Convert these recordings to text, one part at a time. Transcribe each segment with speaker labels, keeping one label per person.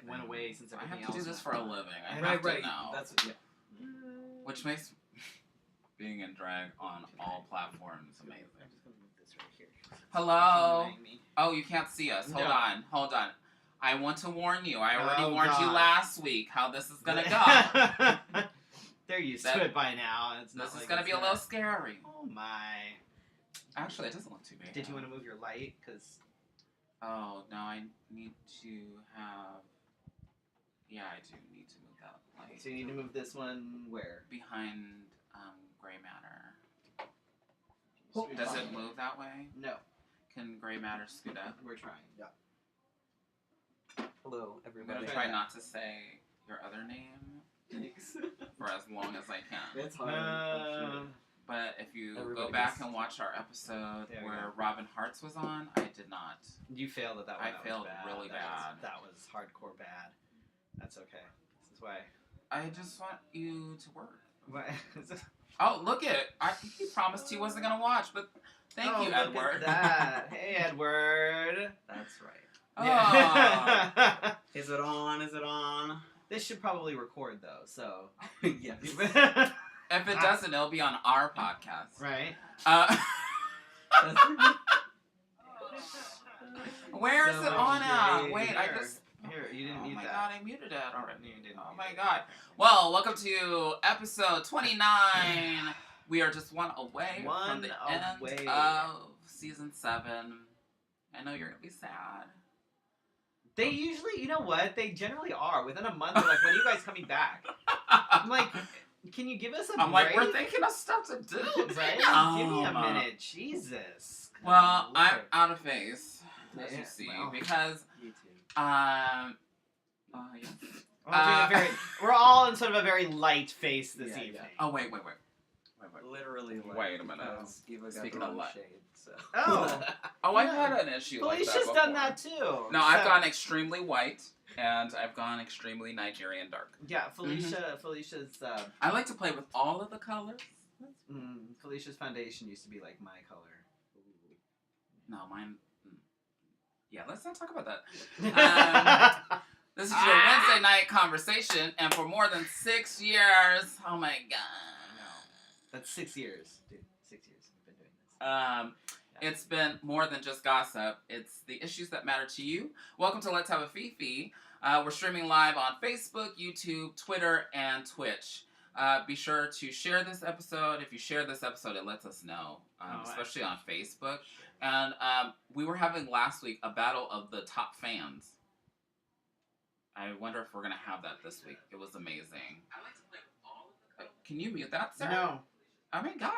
Speaker 1: like went away since
Speaker 2: I
Speaker 1: everything
Speaker 2: have
Speaker 1: else.
Speaker 2: to do this for a living. I
Speaker 1: Right,
Speaker 2: have to
Speaker 1: right.
Speaker 2: know.
Speaker 1: That's yeah.
Speaker 2: Which makes being in drag on all platforms amazing.
Speaker 1: I'm just gonna move this right here.
Speaker 2: Hello.
Speaker 1: It's annoying me.
Speaker 2: Oh, you can't see us. Hold
Speaker 1: No.
Speaker 2: on. I want to warn you. I already
Speaker 1: Oh,
Speaker 2: warned you
Speaker 1: God.
Speaker 2: last week how this is gonna go.
Speaker 1: They're used to it by now. It's not
Speaker 2: This
Speaker 1: like
Speaker 2: is gonna
Speaker 1: it's
Speaker 2: be a little scary.
Speaker 1: Oh my!
Speaker 2: Actually, it doesn't look too bad.
Speaker 1: Did you want to move your light? Cause
Speaker 2: Oh, no, I need to have... Yeah, I do need to move that light.
Speaker 1: so you need to move this one where?
Speaker 2: Behind Gray Matter. Does it move that way?
Speaker 1: No.
Speaker 2: Can Gray Matter scoot up?
Speaker 1: We're trying. Yeah.
Speaker 3: Hello,
Speaker 2: I'm
Speaker 3: everybody.
Speaker 2: gonna try not to say your other name
Speaker 3: Thanks.
Speaker 2: for as long as I can.
Speaker 3: It's hard.
Speaker 2: But if you
Speaker 3: Everybody
Speaker 2: go back
Speaker 3: gets-
Speaker 2: and watch our episode
Speaker 1: There we
Speaker 2: where
Speaker 1: go.
Speaker 2: Robin Hartz was on, I did not.
Speaker 1: You failed at that one.
Speaker 2: I
Speaker 1: That
Speaker 2: failed
Speaker 1: was bad.
Speaker 2: really
Speaker 1: That
Speaker 2: bad.
Speaker 1: was hardcore bad. That's okay. This is why.
Speaker 2: I just want you to work.
Speaker 1: Why?
Speaker 2: Oh, look it! He promised he wasn't gonna watch, but thank you,
Speaker 1: look
Speaker 2: Edward.
Speaker 1: At that. Hey, Edward.
Speaker 3: That's right.
Speaker 2: Oh.
Speaker 1: Yeah.
Speaker 3: Is it on? Is it on?
Speaker 1: This should probably record though. So.
Speaker 3: Yes.
Speaker 2: If it doesn't, it'll be on our podcast.
Speaker 1: Right.
Speaker 2: Where is
Speaker 1: So
Speaker 2: it on at?
Speaker 1: great.
Speaker 2: Wait, I
Speaker 1: Here.
Speaker 2: just...
Speaker 1: Here, you didn't
Speaker 2: Oh
Speaker 1: mute
Speaker 2: my
Speaker 1: that.
Speaker 2: god, I muted it already.
Speaker 1: No, you didn't
Speaker 2: Oh
Speaker 1: mute
Speaker 2: my
Speaker 1: it.
Speaker 2: god. Well, welcome to episode 29. We are just one away from the
Speaker 1: away.
Speaker 2: end of season 7. I know you're gonna be sad.
Speaker 1: They usually, you know what? They generally are. Within a month, they're like, when are you guys coming back? I'm like, can you give us a
Speaker 2: I'm
Speaker 1: break?
Speaker 2: like, we're thinking of stuff to do.
Speaker 1: Right? Give me a minute. Jesus. Good
Speaker 2: Well, I'm
Speaker 1: Lord.
Speaker 2: out of phase, as
Speaker 1: Yeah,
Speaker 2: you see,
Speaker 1: well.
Speaker 2: because
Speaker 3: You too.
Speaker 2: yeah.
Speaker 1: We're all in sort of a very light face this
Speaker 3: Yeah,
Speaker 1: evening.
Speaker 3: yeah.
Speaker 2: Oh wait.
Speaker 3: Literally. Like,
Speaker 2: Wait a minute.
Speaker 3: because Eva got
Speaker 2: Speaking
Speaker 3: the
Speaker 2: of
Speaker 3: wrong
Speaker 2: light.
Speaker 3: shade, so.
Speaker 1: Oh.
Speaker 2: Oh, I've
Speaker 1: Yeah.
Speaker 2: had an issue
Speaker 1: Felicia's
Speaker 2: like that
Speaker 1: done
Speaker 2: before.
Speaker 1: that too.
Speaker 2: No, I've
Speaker 1: So-
Speaker 2: gone extremely white, and I've gone extremely Nigerian dark.
Speaker 1: Yeah, Felicia's
Speaker 2: I like to play with all of the colors.
Speaker 1: Felicia's foundation used to be like my color.
Speaker 2: No, mine... Yeah, let's not talk about that. This is your Wednesday night conversation, and for more than 6 years... Oh my god.
Speaker 1: That's 6 years, dude. 6 years we've been doing this.
Speaker 2: It's been more than just gossip. It's the issues that matter to you. Welcome to Let's Have a Fefe. We're streaming live on Facebook, YouTube, Twitter, and Twitch. Be sure to share this episode. If you share this episode, it lets us know, especially on Facebook. And we were having last week a battle of the top fans. I wonder if we're going to have that this week. It was amazing. Can you mute that, sir?
Speaker 1: No.
Speaker 2: Oh my god.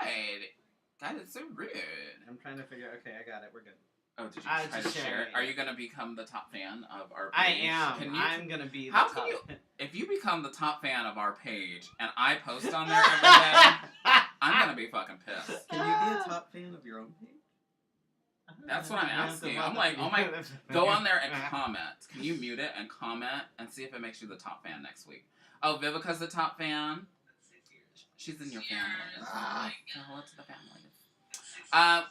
Speaker 2: God, it's so rude.
Speaker 1: I'm trying to figure out. Okay, I got it. We're good.
Speaker 2: Oh, did you
Speaker 1: I was
Speaker 2: try to
Speaker 1: just
Speaker 2: share
Speaker 1: sharing
Speaker 2: it?
Speaker 1: it.
Speaker 2: Are you going to become the top fan of our
Speaker 1: I
Speaker 2: page?
Speaker 1: am.
Speaker 2: Can you,
Speaker 1: I'm going to be the
Speaker 2: how
Speaker 1: top.
Speaker 2: can you... If you become the top fan of our page and I post on there every day, I'm going to be fucking pissed.
Speaker 3: Can you be a top fan of your own page?
Speaker 2: That's what I'm asking. I'm like, oh my... Go on there and comment. Can you mute it and comment and see if it makes you the top fan next week? Oh, Vivica's the top fan. She's in your family. Hello to the family.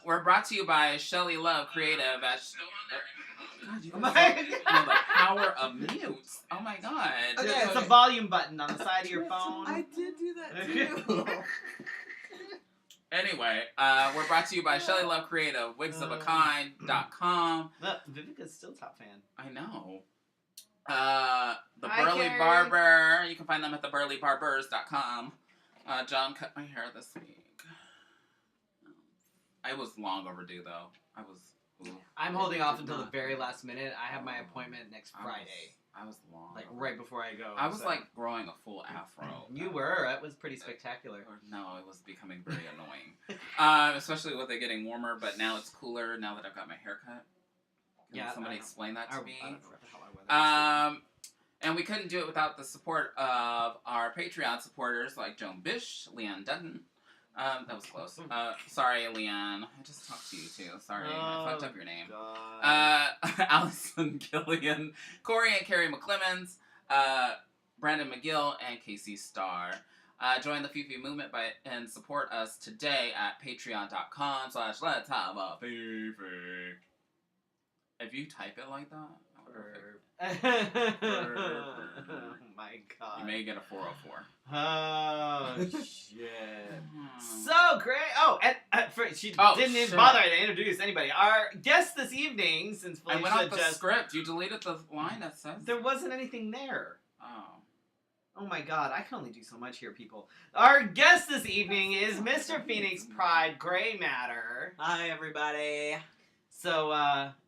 Speaker 2: We're brought to you by Shelly Love Creative at... God, you guys know the power of mutes. Oh my god.
Speaker 1: Okay, it's the volume button on the side of your phone.
Speaker 3: I did do that too.
Speaker 2: Anyway, we're brought to you by Shelly Love Creative, wigsofakind.com.
Speaker 1: Look, Vivica's still top fan.
Speaker 2: I know. The
Speaker 1: Hi,
Speaker 2: Burly
Speaker 1: Carrie.
Speaker 2: Barber. You can find them at theburlybarbers.com. John cut my hair this week. I was long overdue, though.
Speaker 1: I'm holding off until the very last minute. I have my appointment next Friday.
Speaker 2: I was long.
Speaker 1: Like,
Speaker 2: overdue.
Speaker 1: right before I go.
Speaker 2: I was,
Speaker 1: so.
Speaker 2: like, growing a full afro.
Speaker 1: You were. That was pretty spectacular.
Speaker 2: No, it was becoming very annoying. Especially with it getting warmer, but now it's cooler now that I've got my hair cut. Can somebody explain that to me?
Speaker 1: I don't know what the hell I wear.
Speaker 2: And we couldn't do it without the support of our Patreon supporters like Joan Bish, Leanne Dutton. That was close. Sorry, Leanne. I just talked to you too. Sorry, I fucked up your name. Allison Gillian, Corey and Carrie McClemens, Brandon McGill, and Casey Starr. Join the Fefe movement and support us today at patreon.com/let's have a Fefe. If you type it like that, I would
Speaker 1: Oh my god.
Speaker 2: You may get a 404.
Speaker 1: Oh shit. So great. Oh, and she didn't even
Speaker 2: shit.
Speaker 1: bother to introduce anybody. Our guest this evening, since
Speaker 2: I
Speaker 1: Felicia
Speaker 2: went off the
Speaker 1: just
Speaker 2: script. You deleted the line that says.
Speaker 1: there wasn't anything there.
Speaker 2: Oh.
Speaker 1: Oh my god, I can only do so much here, people. Our guest this evening is Mr. Phoenix Pride Gray Matter.
Speaker 3: Hi, everybody.
Speaker 1: So,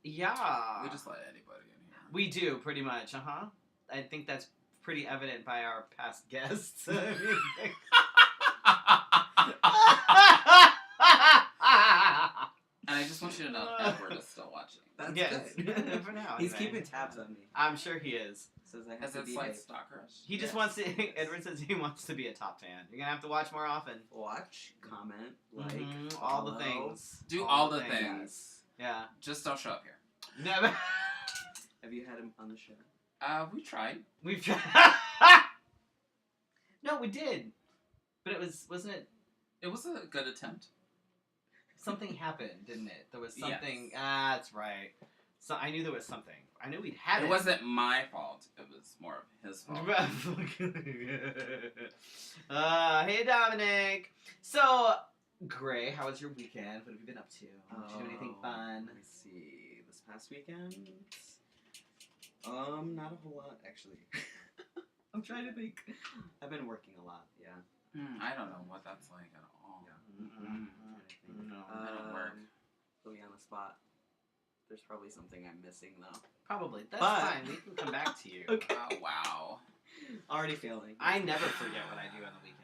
Speaker 1: yeah.
Speaker 2: We just let anybody in here.
Speaker 1: We do, pretty much, I think that's pretty evident by our past guests.
Speaker 2: And I just want you to know Edward is still watching.
Speaker 3: That's
Speaker 1: yes,
Speaker 3: good.
Speaker 1: for now.
Speaker 3: He's
Speaker 1: anyway.
Speaker 3: keeping tabs on me.
Speaker 1: I'm sure he is.
Speaker 3: Says I have
Speaker 2: Is
Speaker 3: to
Speaker 2: it
Speaker 3: be
Speaker 2: like stalkerish?
Speaker 1: He just wants to. Edward says he wants to be a top fan. You're gonna have to watch more often.
Speaker 3: watch, comment, like,
Speaker 1: Mhm, all the
Speaker 3: follow.
Speaker 1: things.
Speaker 2: Do all the things.
Speaker 1: Yeah.
Speaker 2: Just don't show up here.
Speaker 1: Never.
Speaker 3: Have you had him on the show?
Speaker 2: We tried.
Speaker 1: We've tried. No, we did. But wasn't it?
Speaker 2: It was a good attempt.
Speaker 1: Something happened, didn't it? There was something.
Speaker 2: Yes.
Speaker 1: That's right. So I knew there was something. I knew we'd had it.
Speaker 2: It wasn't my fault. It was more of his fault.
Speaker 1: Hey Dominic. So, Gray, how was your weekend? What have you been up to? Did you do anything fun?
Speaker 3: Let me see. This past weekend? Not a whole lot, actually. I'm trying to think. I've been working a lot, yeah.
Speaker 2: I don't know what that's like at all.
Speaker 1: No.
Speaker 2: I don't work.
Speaker 3: Put me on the spot. There's probably something I'm missing, though.
Speaker 1: Probably. That's
Speaker 3: But-
Speaker 1: fine. We can come back to you.
Speaker 3: Okay.
Speaker 2: Oh, wow.
Speaker 3: Already failing.
Speaker 1: I never forget what I do on the weekend.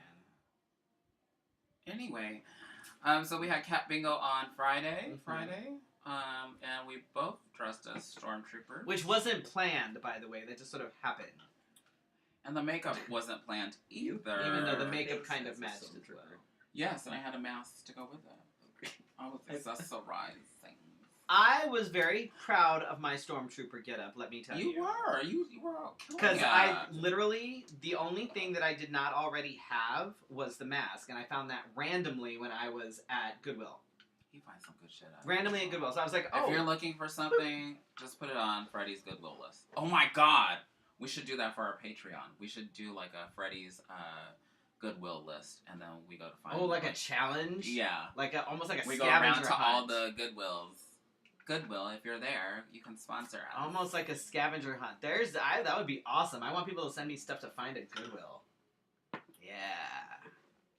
Speaker 2: Anyway, so we had Cat Bingo on Friday, and we both dressed as stormtroopers.
Speaker 1: Which wasn't planned, by the way. That just sort of happened.
Speaker 2: And the makeup wasn't planned either.
Speaker 1: Even though the
Speaker 3: Thanks,
Speaker 1: makeup kind
Speaker 3: as
Speaker 1: of
Speaker 3: a
Speaker 1: matched as
Speaker 3: stormtrooper.
Speaker 1: well.
Speaker 2: Yes, and I had a mask to go with it. I was accessorizing.
Speaker 1: I was very proud of my stormtrooper getup, let me tell you.
Speaker 2: You were. You were all killing
Speaker 1: Because
Speaker 2: it.
Speaker 1: I literally, the only thing that I did not already have was the mask, and I found that randomly when I was at Goodwill.
Speaker 2: You find some good shit out.
Speaker 1: Randomly at Goodwill. So I was like, oh.
Speaker 2: If you're looking for something, just put it on Freddy's Goodwill list. Oh my god! We should do that for our Patreon. We should do like a Freddy's Goodwill list, and then we go to find.
Speaker 1: Oh, like a challenge?
Speaker 2: Yeah.
Speaker 1: Like almost like a
Speaker 2: We
Speaker 1: scavenger
Speaker 2: go around to all
Speaker 1: hunt.
Speaker 2: the Goodwills. Goodwill, if you're there, you can sponsor us.
Speaker 1: Almost like a scavenger hunt. That would be awesome. I want people to send me stuff to find at Goodwill. Yeah.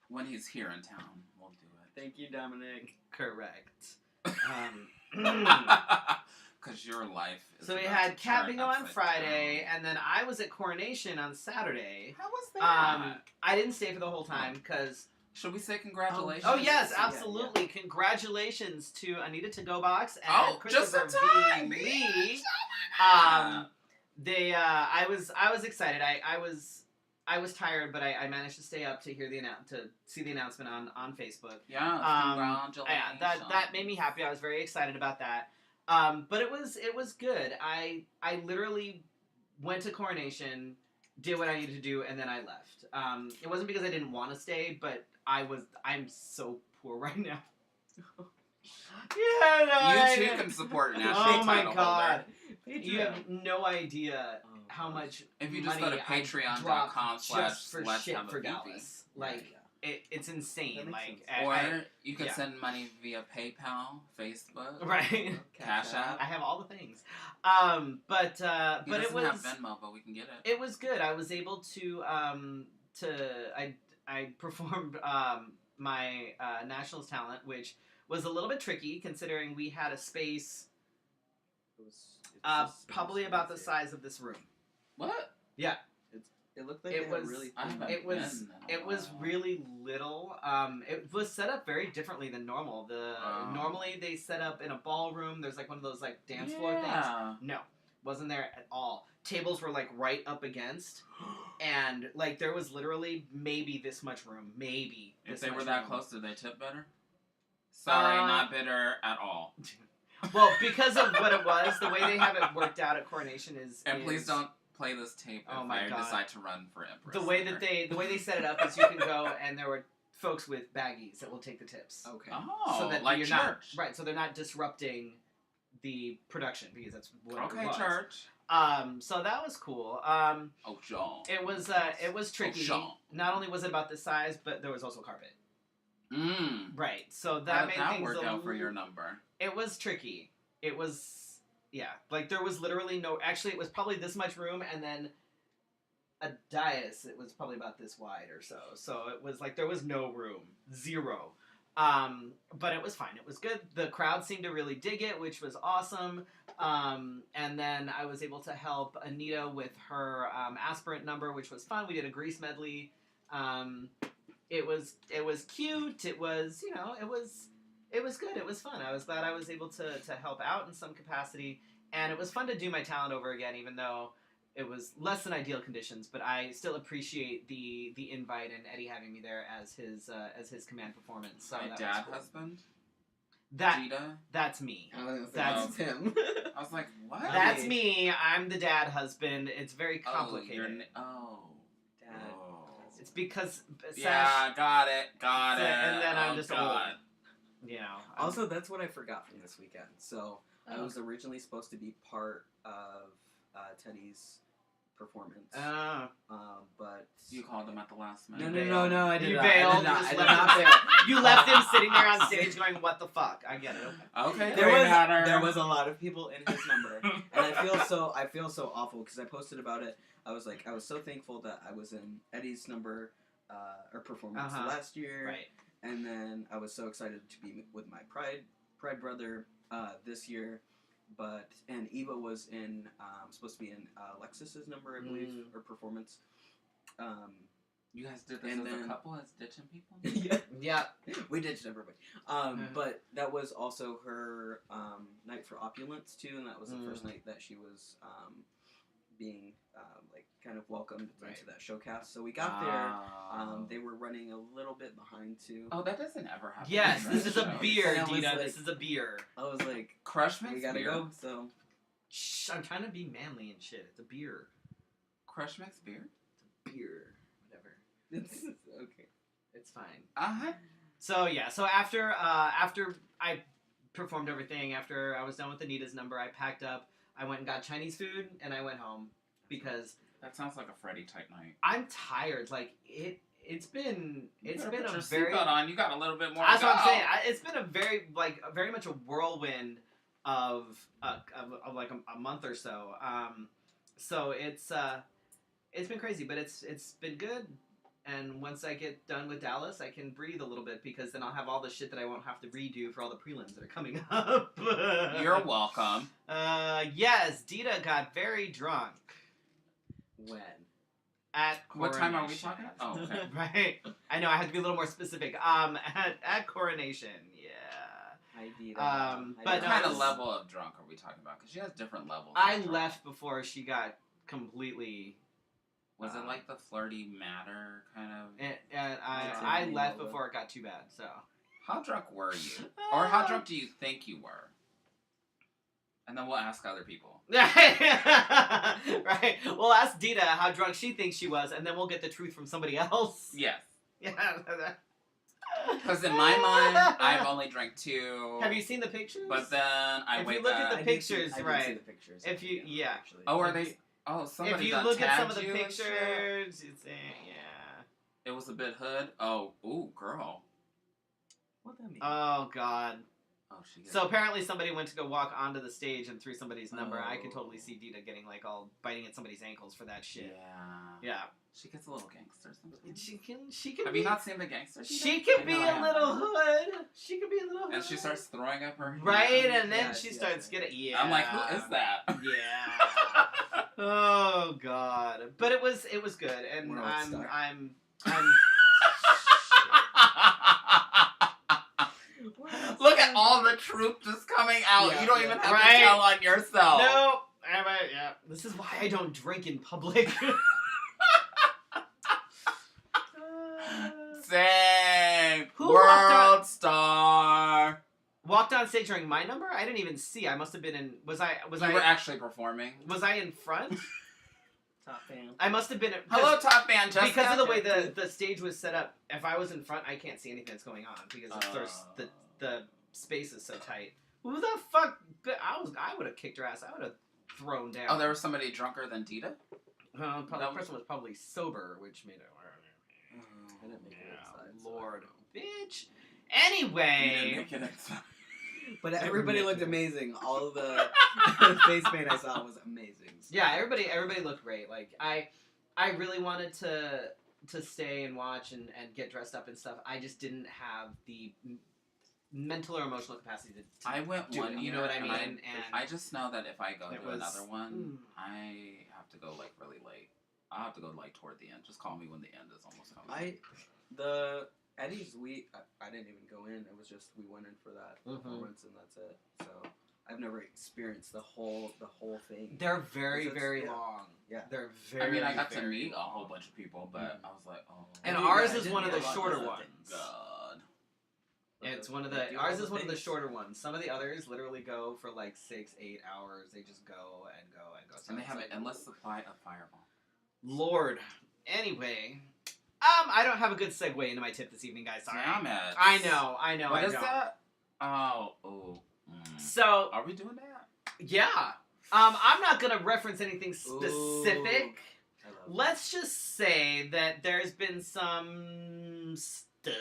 Speaker 2: When he's here in town, we'll do it.
Speaker 3: Thank you, Dominic.
Speaker 1: Correct.
Speaker 2: Because your life is
Speaker 1: So we
Speaker 2: about
Speaker 1: had
Speaker 2: to
Speaker 1: Cat
Speaker 2: turn
Speaker 1: Bingo on
Speaker 2: upside
Speaker 1: Friday,
Speaker 2: down.
Speaker 1: and then I was at Coronation on Saturday.
Speaker 2: How was that?
Speaker 1: I didn't stay for the whole time because.
Speaker 2: Should we say congratulations?
Speaker 1: Oh yes,
Speaker 3: Yeah,
Speaker 1: absolutely! Congratulations to Anita To Go Box and
Speaker 2: Oh, just
Speaker 1: Christopher
Speaker 2: in time,
Speaker 1: V.
Speaker 2: bitch.
Speaker 1: Lee.
Speaker 2: Yeah.
Speaker 1: They. I was excited. I was tired, but I managed to stay up to hear to see the announcement on Facebook.
Speaker 2: Yeah, congratulations.
Speaker 1: Yeah, that made me happy. I was very excited about that. But it was good. I literally went to Coronation, did what I needed to do, and then I left. It wasn't because I didn't want to stay, but I'm so poor right now. Yeah, no,
Speaker 2: You too can support national
Speaker 1: Oh my
Speaker 2: title
Speaker 1: god.
Speaker 2: holder.
Speaker 1: You have no idea how much
Speaker 2: If you just
Speaker 1: money
Speaker 2: go to
Speaker 1: I dropped
Speaker 2: patreon.com/
Speaker 1: just for
Speaker 2: let's
Speaker 1: shit
Speaker 2: have a
Speaker 1: for
Speaker 2: Fifi.
Speaker 1: Dallas. Like, it's insane.
Speaker 3: That makes
Speaker 1: Like,
Speaker 3: sense.
Speaker 2: Or you could
Speaker 1: yeah.
Speaker 2: send money via PayPal, Facebook,
Speaker 1: right.
Speaker 2: Cash App.
Speaker 1: I have all the things. But
Speaker 2: He
Speaker 1: it
Speaker 2: doesn't
Speaker 1: was
Speaker 2: have Venmo, but we can get it.
Speaker 1: it was good. I was able to I performed my nationals talent, which was a little bit tricky considering we had a space probably about the size of this room.
Speaker 2: What?
Speaker 3: It looked like
Speaker 1: It
Speaker 3: they had
Speaker 1: was-
Speaker 3: really
Speaker 2: I
Speaker 3: thin
Speaker 2: haven't
Speaker 1: It was
Speaker 2: been in a
Speaker 1: it was
Speaker 2: while.
Speaker 1: really little. It was set up very differently than normal. Normally they set up in a ballroom. There's like one of those like dance floor things.
Speaker 2: Yeah.
Speaker 1: No, wasn't there at all. Tables were like right up against, and like there was literally maybe this much room. Maybe
Speaker 2: If
Speaker 1: this
Speaker 2: they were
Speaker 1: much
Speaker 2: that
Speaker 1: room.
Speaker 2: close, did they tip better? Sorry, not bitter at all.
Speaker 1: Well, because of what it was, the way they have it worked out at Coronation is.
Speaker 2: And please don't play this tape
Speaker 1: Oh
Speaker 2: if
Speaker 1: my
Speaker 2: I
Speaker 1: God.
Speaker 2: decide to run for Empress.
Speaker 1: The way
Speaker 2: later.
Speaker 1: that they set it up is you can go and there were folks with baggies that will take the tips.
Speaker 3: Okay.
Speaker 2: Oh,
Speaker 1: So that
Speaker 2: like
Speaker 1: you're
Speaker 2: church.
Speaker 1: not right. So they're not disrupting the production because that's what it
Speaker 2: Okay,
Speaker 1: was.
Speaker 2: church.
Speaker 1: So that was cool.
Speaker 2: Oh, Jean.
Speaker 1: It was tricky.
Speaker 2: Jean.
Speaker 1: Not only was it about this size, but there was also carpet. Right. So
Speaker 2: How
Speaker 1: that
Speaker 2: did
Speaker 1: made
Speaker 2: that
Speaker 1: things
Speaker 2: work out for your number?
Speaker 1: It was tricky. It was, yeah. Like, there was literally no... Actually, it was probably this much room, and then a dais. It was probably about this wide or so. So it was like, there was no room. Zero. But it was fine. It was good. The crowd seemed to really dig it, which was awesome. And then I was able to help Anita with her aspirant number, which was fun. We did a Grease medley. It was cute. It was, it was good. It was fun. I was glad I was able to help out in some capacity. And it was fun to do my talent over again, even though it was less than ideal conditions. But I still appreciate the invite and Eddie having me there as his command performance. So
Speaker 2: My
Speaker 1: that
Speaker 2: dad
Speaker 1: was cool.
Speaker 2: husband?
Speaker 1: That's me.
Speaker 3: That's him.
Speaker 2: I was like, what?
Speaker 1: That's me. I'm the dad husband. It's very complicated.
Speaker 3: Dad.
Speaker 1: It's because
Speaker 2: Yeah, got it.
Speaker 1: And then I'm just
Speaker 2: God.
Speaker 1: old.
Speaker 3: Also, that's what I forgot from this weekend. So I was originally supposed to be part of Teddy's performance. But
Speaker 2: You called him at the last minute.
Speaker 3: No, I did
Speaker 1: You
Speaker 3: not.
Speaker 1: bailed.
Speaker 3: I
Speaker 1: You
Speaker 3: did
Speaker 1: just
Speaker 3: not bail.
Speaker 1: You left him sitting there on stage going, "What the fuck?" I get it. Okay.
Speaker 2: Okay,
Speaker 3: There was a lot of people in his number, and I feel so awful because I posted about it. I was so thankful that I was in Eddie's number or performance last year,
Speaker 1: Right.
Speaker 3: and then I was so excited to be with my pride brother this year. And Eva was supposed to be in Alexis's number, I believe, or performance.
Speaker 2: You guys did this
Speaker 3: and
Speaker 2: as
Speaker 3: then-
Speaker 2: a couple, as ditching people?
Speaker 1: Yeah.
Speaker 3: We ditched everybody. But that was also her night for opulence too, and that was the first night that she was being kind of welcomed into that showcast. So we got there. They were running a little bit behind too.
Speaker 2: Oh, that doesn't ever happen.
Speaker 1: Yes,
Speaker 2: in
Speaker 1: this is a
Speaker 2: shows.
Speaker 1: beer,
Speaker 3: And I was
Speaker 1: Dita.
Speaker 3: like-
Speaker 1: This is a beer.
Speaker 3: I was like,
Speaker 2: Crush makes
Speaker 3: we gotta
Speaker 2: beer.
Speaker 3: go. So
Speaker 1: Shh, I'm trying to be manly and shit. It's a beer.
Speaker 2: Crush makes beer?
Speaker 1: Beer. Whatever.
Speaker 3: it's okay.
Speaker 1: It's fine.
Speaker 2: Uh-huh.
Speaker 1: So yeah, after I performed everything, after I was done with Anita's number, I packed up, I went and got Chinese food, and I went home because
Speaker 2: That sounds like a Freddy type night.
Speaker 1: I'm tired. Like it's been
Speaker 2: You
Speaker 1: a
Speaker 2: better put your
Speaker 1: very
Speaker 2: seatbelt on. You got a little bit more.
Speaker 1: that's
Speaker 2: to
Speaker 1: what I'm
Speaker 2: go.
Speaker 1: saying. It's been a very much a whirlwind of like a month or so. So it's been crazy, but it's been good. And once I get done with Dallas, I can breathe a little bit because then I'll have all the shit that I won't have to redo for all the prelims that are coming up.
Speaker 2: You're welcome.
Speaker 1: Yes, Dita got very drunk
Speaker 3: When?
Speaker 1: at
Speaker 2: What time are we
Speaker 1: Coronation.
Speaker 2: talking? Oh, okay.
Speaker 1: Right. I know I have to be a little more specific. At Coronation, yeah.
Speaker 3: I did.
Speaker 1: But
Speaker 2: What
Speaker 1: no,
Speaker 2: kind
Speaker 1: it
Speaker 2: of
Speaker 1: was-
Speaker 2: level of drunk are we talking about? Because she has different levels.
Speaker 1: I
Speaker 2: of drunk.
Speaker 1: left before she got completely.
Speaker 2: Was it like the flirty matter kind of?
Speaker 1: And I
Speaker 3: Activity
Speaker 1: left
Speaker 3: level.
Speaker 1: before it got too bad. So.
Speaker 2: How drunk were you? Or how drunk do you think you were? And then we'll ask other people.
Speaker 1: Right. We'll ask Dita how drunk she thinks she was, and then we'll get the truth from somebody else.
Speaker 2: Yes.
Speaker 1: Yeah.
Speaker 2: Because in my mind, I've only drank 2.
Speaker 1: Have you seen the pictures?
Speaker 2: But then I
Speaker 1: If you
Speaker 2: wait
Speaker 1: look at
Speaker 2: that.
Speaker 1: the pictures,
Speaker 3: I did
Speaker 1: right.
Speaker 3: see the pictures.
Speaker 1: If you- yeah.
Speaker 3: Actually.
Speaker 2: Oh, are they? Oh, somebody
Speaker 1: if you
Speaker 2: that
Speaker 1: look at some
Speaker 2: tagged
Speaker 1: of the
Speaker 2: you and shit.
Speaker 1: pictures, it's yeah.
Speaker 2: It was a bit hood. Oh, ooh, girl.
Speaker 3: What that mean?
Speaker 1: Oh God.
Speaker 2: Oh, she.
Speaker 1: So apparently somebody went to go walk onto the stage and threw somebody's number. I could
Speaker 3: Oh.
Speaker 1: totally see Dita getting like all biting at somebody's ankles for that shit.
Speaker 2: Yeah.
Speaker 1: Yeah.
Speaker 2: She gets a little gangster sometimes.
Speaker 1: She can
Speaker 2: Have
Speaker 1: be,
Speaker 2: you not seen the gangster?
Speaker 1: she
Speaker 2: I
Speaker 1: can be
Speaker 2: know I
Speaker 1: a
Speaker 2: haven't.
Speaker 1: little hood. She can be a little hood.
Speaker 2: And she starts throwing up her.
Speaker 1: right,
Speaker 2: hand.
Speaker 1: and then
Speaker 3: Yes,
Speaker 1: she
Speaker 3: yes,
Speaker 1: starts
Speaker 3: yes.
Speaker 1: getting yeah.
Speaker 2: I'm like, who is that?
Speaker 1: Yeah. Oh God. But it was good, and
Speaker 3: World star.
Speaker 1: I'm
Speaker 2: Look at all the truth just coming out.
Speaker 3: Yeah,
Speaker 2: you don't
Speaker 3: yeah.
Speaker 2: even have
Speaker 1: Right.
Speaker 2: to tell on yourself.
Speaker 1: no. Yeah. This is why I don't drink in public.
Speaker 2: Same.
Speaker 1: Who walked on-
Speaker 2: World star.
Speaker 1: Walked on stage during my number. I didn't even see. I must have been in. Was I
Speaker 2: You were actually performing.
Speaker 1: Was I in front?
Speaker 3: Top fan.
Speaker 1: I must have been.
Speaker 2: Hello, top fan. Jessica.
Speaker 1: Because of the way the stage was set up, if I was in front, I can't see anything that's going on because the space is so tight. Who the fuck? I would have kicked her ass. I would have thrown down.
Speaker 2: Oh, there was somebody drunker than Dita?
Speaker 1: Probably, the person was probably sober, which made it.
Speaker 3: I didn't make it inside.
Speaker 1: Lord,
Speaker 3: so
Speaker 1: bitch.
Speaker 2: You didn't
Speaker 1: Anyway,
Speaker 2: make it inside.
Speaker 3: but everybody looked amazing. All of the face paint I saw was amazing.
Speaker 1: yeah, everybody looked great. Like I really wanted to stay and watch and get dressed up and stuff. I just didn't have the mental or emotional capacity to
Speaker 2: I went
Speaker 1: do
Speaker 2: one
Speaker 1: it,
Speaker 2: year,
Speaker 1: you know what I mean?
Speaker 2: and
Speaker 1: And
Speaker 2: I just know that if I go
Speaker 1: it
Speaker 2: to
Speaker 1: was-
Speaker 2: another one, I have to go like really late. I'll have to go like toward the end. Just call me when the end is almost coming.
Speaker 3: The Eddie's I didn't even go in. It was just we went in for that
Speaker 1: Mhm.
Speaker 3: performance and that's it. So I've never experienced the whole thing.
Speaker 1: they're very
Speaker 3: Because it's-
Speaker 1: very
Speaker 3: yeah.
Speaker 1: long.
Speaker 3: Yeah.
Speaker 1: They're
Speaker 2: I
Speaker 1: very.
Speaker 2: mean, I got to
Speaker 1: very
Speaker 2: meet a
Speaker 1: long.
Speaker 2: whole bunch of people, but I was like, oh.
Speaker 1: And
Speaker 3: I
Speaker 1: ours
Speaker 3: did
Speaker 1: is one of
Speaker 3: meet
Speaker 1: the
Speaker 3: a lot
Speaker 1: shorter
Speaker 3: of
Speaker 1: ones.
Speaker 2: God.
Speaker 1: It's one of
Speaker 3: They do all
Speaker 1: ours is one of the
Speaker 3: things.
Speaker 1: shorter ones. Some of the others literally go for like 6-8 hours. They just go and go and go. So
Speaker 2: And they
Speaker 1: it's
Speaker 2: have an
Speaker 1: like,
Speaker 2: endless supply of Fireball.
Speaker 1: Lord. Anyway, I don't have a good segue into my tip this evening, guys. Sorry.
Speaker 2: Damn it.
Speaker 1: I know.
Speaker 2: What
Speaker 1: I
Speaker 2: is
Speaker 1: don't.
Speaker 2: that? Oh.
Speaker 1: So
Speaker 2: Are we doing that?
Speaker 1: yeah, I'm not gonna reference anything specific.
Speaker 3: I love it.
Speaker 1: Let's just say that there's been some stuff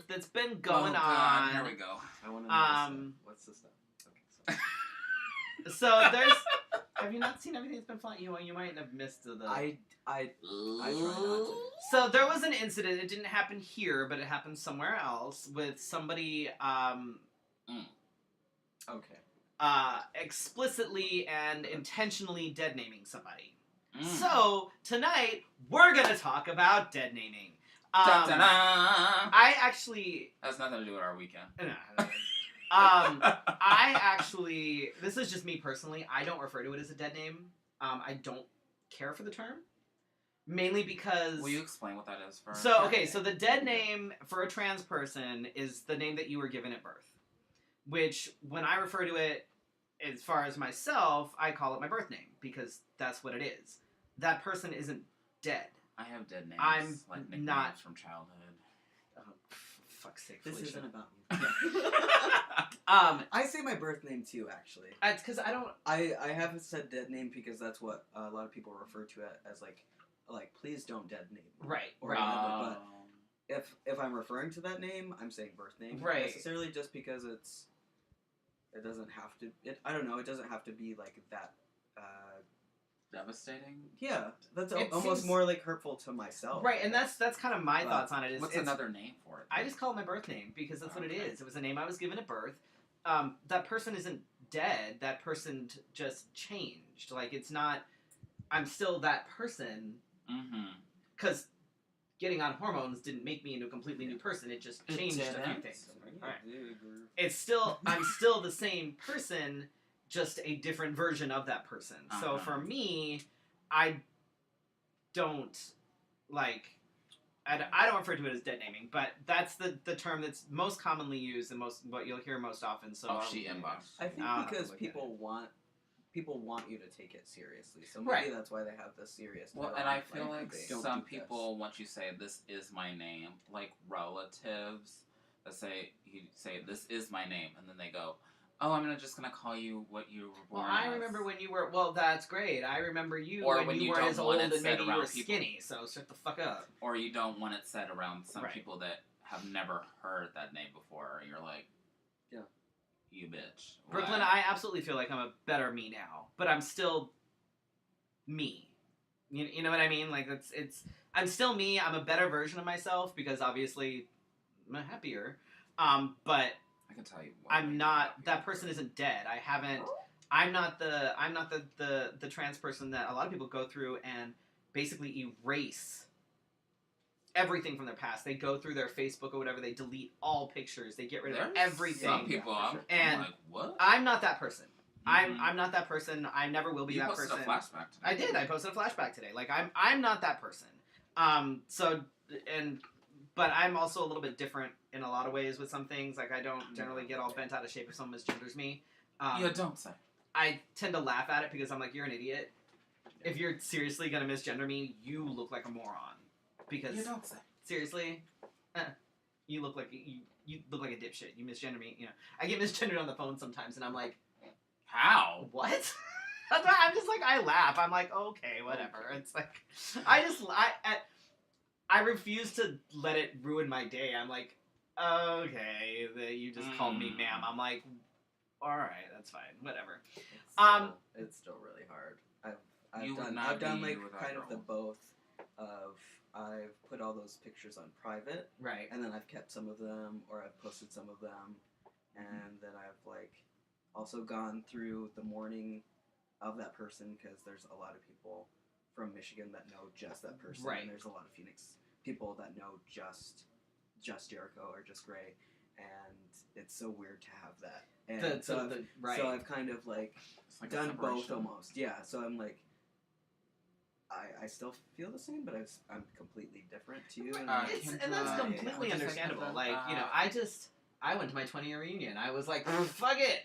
Speaker 1: that's been going
Speaker 2: Oh, God.
Speaker 1: on.
Speaker 2: Here we go.
Speaker 3: I want to know
Speaker 1: Um,
Speaker 3: what's the stuff. Okay, sorry.
Speaker 1: So there's. Have you not seen everything that's been flying? You might have missed the.
Speaker 3: I try not to.
Speaker 1: So there was an incident. It didn't happen here, but it happened somewhere else with somebody
Speaker 3: Okay.
Speaker 1: explicitly and intentionally dead naming somebody.
Speaker 2: Mm.
Speaker 1: So tonight we're gonna talk about dead naming.
Speaker 2: Da-da-da.
Speaker 1: I actually.
Speaker 2: Has nothing to do with our weekend.
Speaker 1: I actually. This is just me personally. I don't refer to it as a dead name. I don't care for the term. Mainly because.
Speaker 2: Will you explain what that is first?
Speaker 1: So, okay, so the dead name for a trans person is the name that you were given at birth. Which, when I refer to it, as far as myself, I call it my birth name, because that's what it is. That person isn't dead.
Speaker 2: I have dead names.
Speaker 1: I'm
Speaker 2: like nicknames
Speaker 1: not-
Speaker 2: from childhood.
Speaker 1: Oh, fuck's sake,
Speaker 3: This
Speaker 1: Felicia.
Speaker 3: isn't about me. I say my birth name too, actually.
Speaker 1: It's because I don't...
Speaker 3: I haven't said dead name because that's what a lot of people refer to it as, like please don't dead name me.
Speaker 1: Right,
Speaker 3: Or
Speaker 1: right.
Speaker 3: whatever, but if I'm referring to that name, I'm saying birth name.
Speaker 1: Right.
Speaker 3: Necessarily just because it doesn't have to. I don't know. It doesn't have to be like that.
Speaker 2: Devastating.
Speaker 3: Yeah, that's
Speaker 1: It
Speaker 3: almost
Speaker 1: seems-
Speaker 3: more like hurtful to myself.
Speaker 1: Right, and that's kind of my
Speaker 3: But
Speaker 1: thoughts on it. Is
Speaker 2: What's
Speaker 1: it's,
Speaker 2: another name for it?
Speaker 1: I just call it my birth name because that's what it
Speaker 2: Okay.
Speaker 1: is. It was a name I was given at birth. That person isn't dead. That person just changed. Like, it's not... I'm still that person...
Speaker 2: Mm-hmm.
Speaker 1: Because getting on hormones didn't make me into a completely new person. It just
Speaker 2: It
Speaker 1: changed a few
Speaker 2: didn't?
Speaker 1: things.
Speaker 3: Yeah,
Speaker 1: Alright.
Speaker 3: dude,
Speaker 1: It's still, I'm still the same person, just a different version of that person. So
Speaker 2: Uh-huh.
Speaker 1: for me, I don't, like, I don't refer to it as dead naming, but that's the term that's most commonly used and what you'll hear most often. So
Speaker 2: She inbox.
Speaker 3: I think
Speaker 1: I'll have to
Speaker 3: because
Speaker 1: look at
Speaker 3: people want you to take it seriously, so maybe
Speaker 1: Right.
Speaker 3: that's why they have the serious.
Speaker 2: Well,
Speaker 3: tone,
Speaker 2: and I feel like
Speaker 3: they don't
Speaker 2: some
Speaker 3: do this.
Speaker 2: people, once you say this is my name, like relatives that say this is my name, and then they go, oh, I'm just gonna call you what you were born
Speaker 1: Well, I
Speaker 2: as.
Speaker 1: remember when you were. Well, that's great. I remember you
Speaker 2: Or
Speaker 1: when
Speaker 2: when
Speaker 1: you
Speaker 2: you
Speaker 1: weren't
Speaker 2: don't
Speaker 1: as old
Speaker 2: want it
Speaker 1: and
Speaker 2: said
Speaker 1: maybe you
Speaker 2: around
Speaker 1: were
Speaker 2: people.
Speaker 1: skinny. So shut the fuck up.
Speaker 2: Or you don't want it said around some
Speaker 1: Right.
Speaker 2: people that have never heard that name before. You're like,
Speaker 3: Yeah.
Speaker 2: you bitch.
Speaker 1: Brooklyn,
Speaker 2: Why?
Speaker 1: I absolutely feel like I'm a better me now, but I'm still me. You know what I mean? Like I'm still me. I'm a better version of myself because obviously I'm happier. But
Speaker 2: I can tell you. what
Speaker 1: I'm
Speaker 2: makes
Speaker 1: not.
Speaker 2: me happy.
Speaker 1: That person isn't dead. I haven't. I'm not the trans person that a lot of people go through and basically erase everything from their past. They go through their Facebook or whatever. They delete all pictures. They get rid of
Speaker 2: There's
Speaker 1: everything.
Speaker 2: Some people,
Speaker 3: Yeah, for
Speaker 2: I'm,
Speaker 3: sure.
Speaker 1: And
Speaker 2: I'm like, what?
Speaker 1: I'm not that person.
Speaker 2: Mhm.
Speaker 1: I'm not that person. I never will be
Speaker 2: You
Speaker 1: that
Speaker 2: posted
Speaker 1: person.
Speaker 2: a flashback today.
Speaker 1: I did. I posted a flashback today. Like I'm not that person. But I'm also a little bit different in a lot of ways with some things. Like I don't generally get all bent out of shape if someone misgenders me.
Speaker 2: Yeah, don't say.
Speaker 1: I tend to laugh at it because I'm like, you're an idiot. If you're seriously gonna misgender me, you look like a moron. Because
Speaker 2: You don't say.
Speaker 1: seriously, you look like you look like a dipshit. You misgender me. You know, I get misgendered on the phone sometimes, and I'm like,
Speaker 2: How?
Speaker 1: what? I'm just like, I laugh. I'm like, okay, whatever.
Speaker 3: Okay.
Speaker 1: It's like, I refuse to let it ruin my day. I'm like, okay, you just called me ma'am. I'm like, all right, that's fine, whatever.
Speaker 3: It's still really hard. I've
Speaker 2: You would
Speaker 3: done
Speaker 2: not
Speaker 3: like
Speaker 2: be without
Speaker 3: kind
Speaker 2: your
Speaker 3: of the
Speaker 2: own.
Speaker 3: both of I've put all those pictures on private,
Speaker 1: Right.
Speaker 3: and then I've kept some of them, or I've posted some of them, and then I've like also gone through the mourning of that person because there's a lot of people from Michigan that know just that person,
Speaker 1: Right.
Speaker 3: and there's a lot of Phoenix people that know just Jericho or just Gray, and it's so weird to have that. And so I've kind of like
Speaker 2: It's like a
Speaker 3: done both
Speaker 2: separation.
Speaker 3: almost. Yeah. So I'm like, I still feel the same, but I'm completely different too. And
Speaker 1: And that's
Speaker 2: Kendra,
Speaker 1: completely
Speaker 2: would you say
Speaker 1: understandable.
Speaker 2: Kendra?
Speaker 1: Like, I went to my 20-year reunion. I was like, fuck it.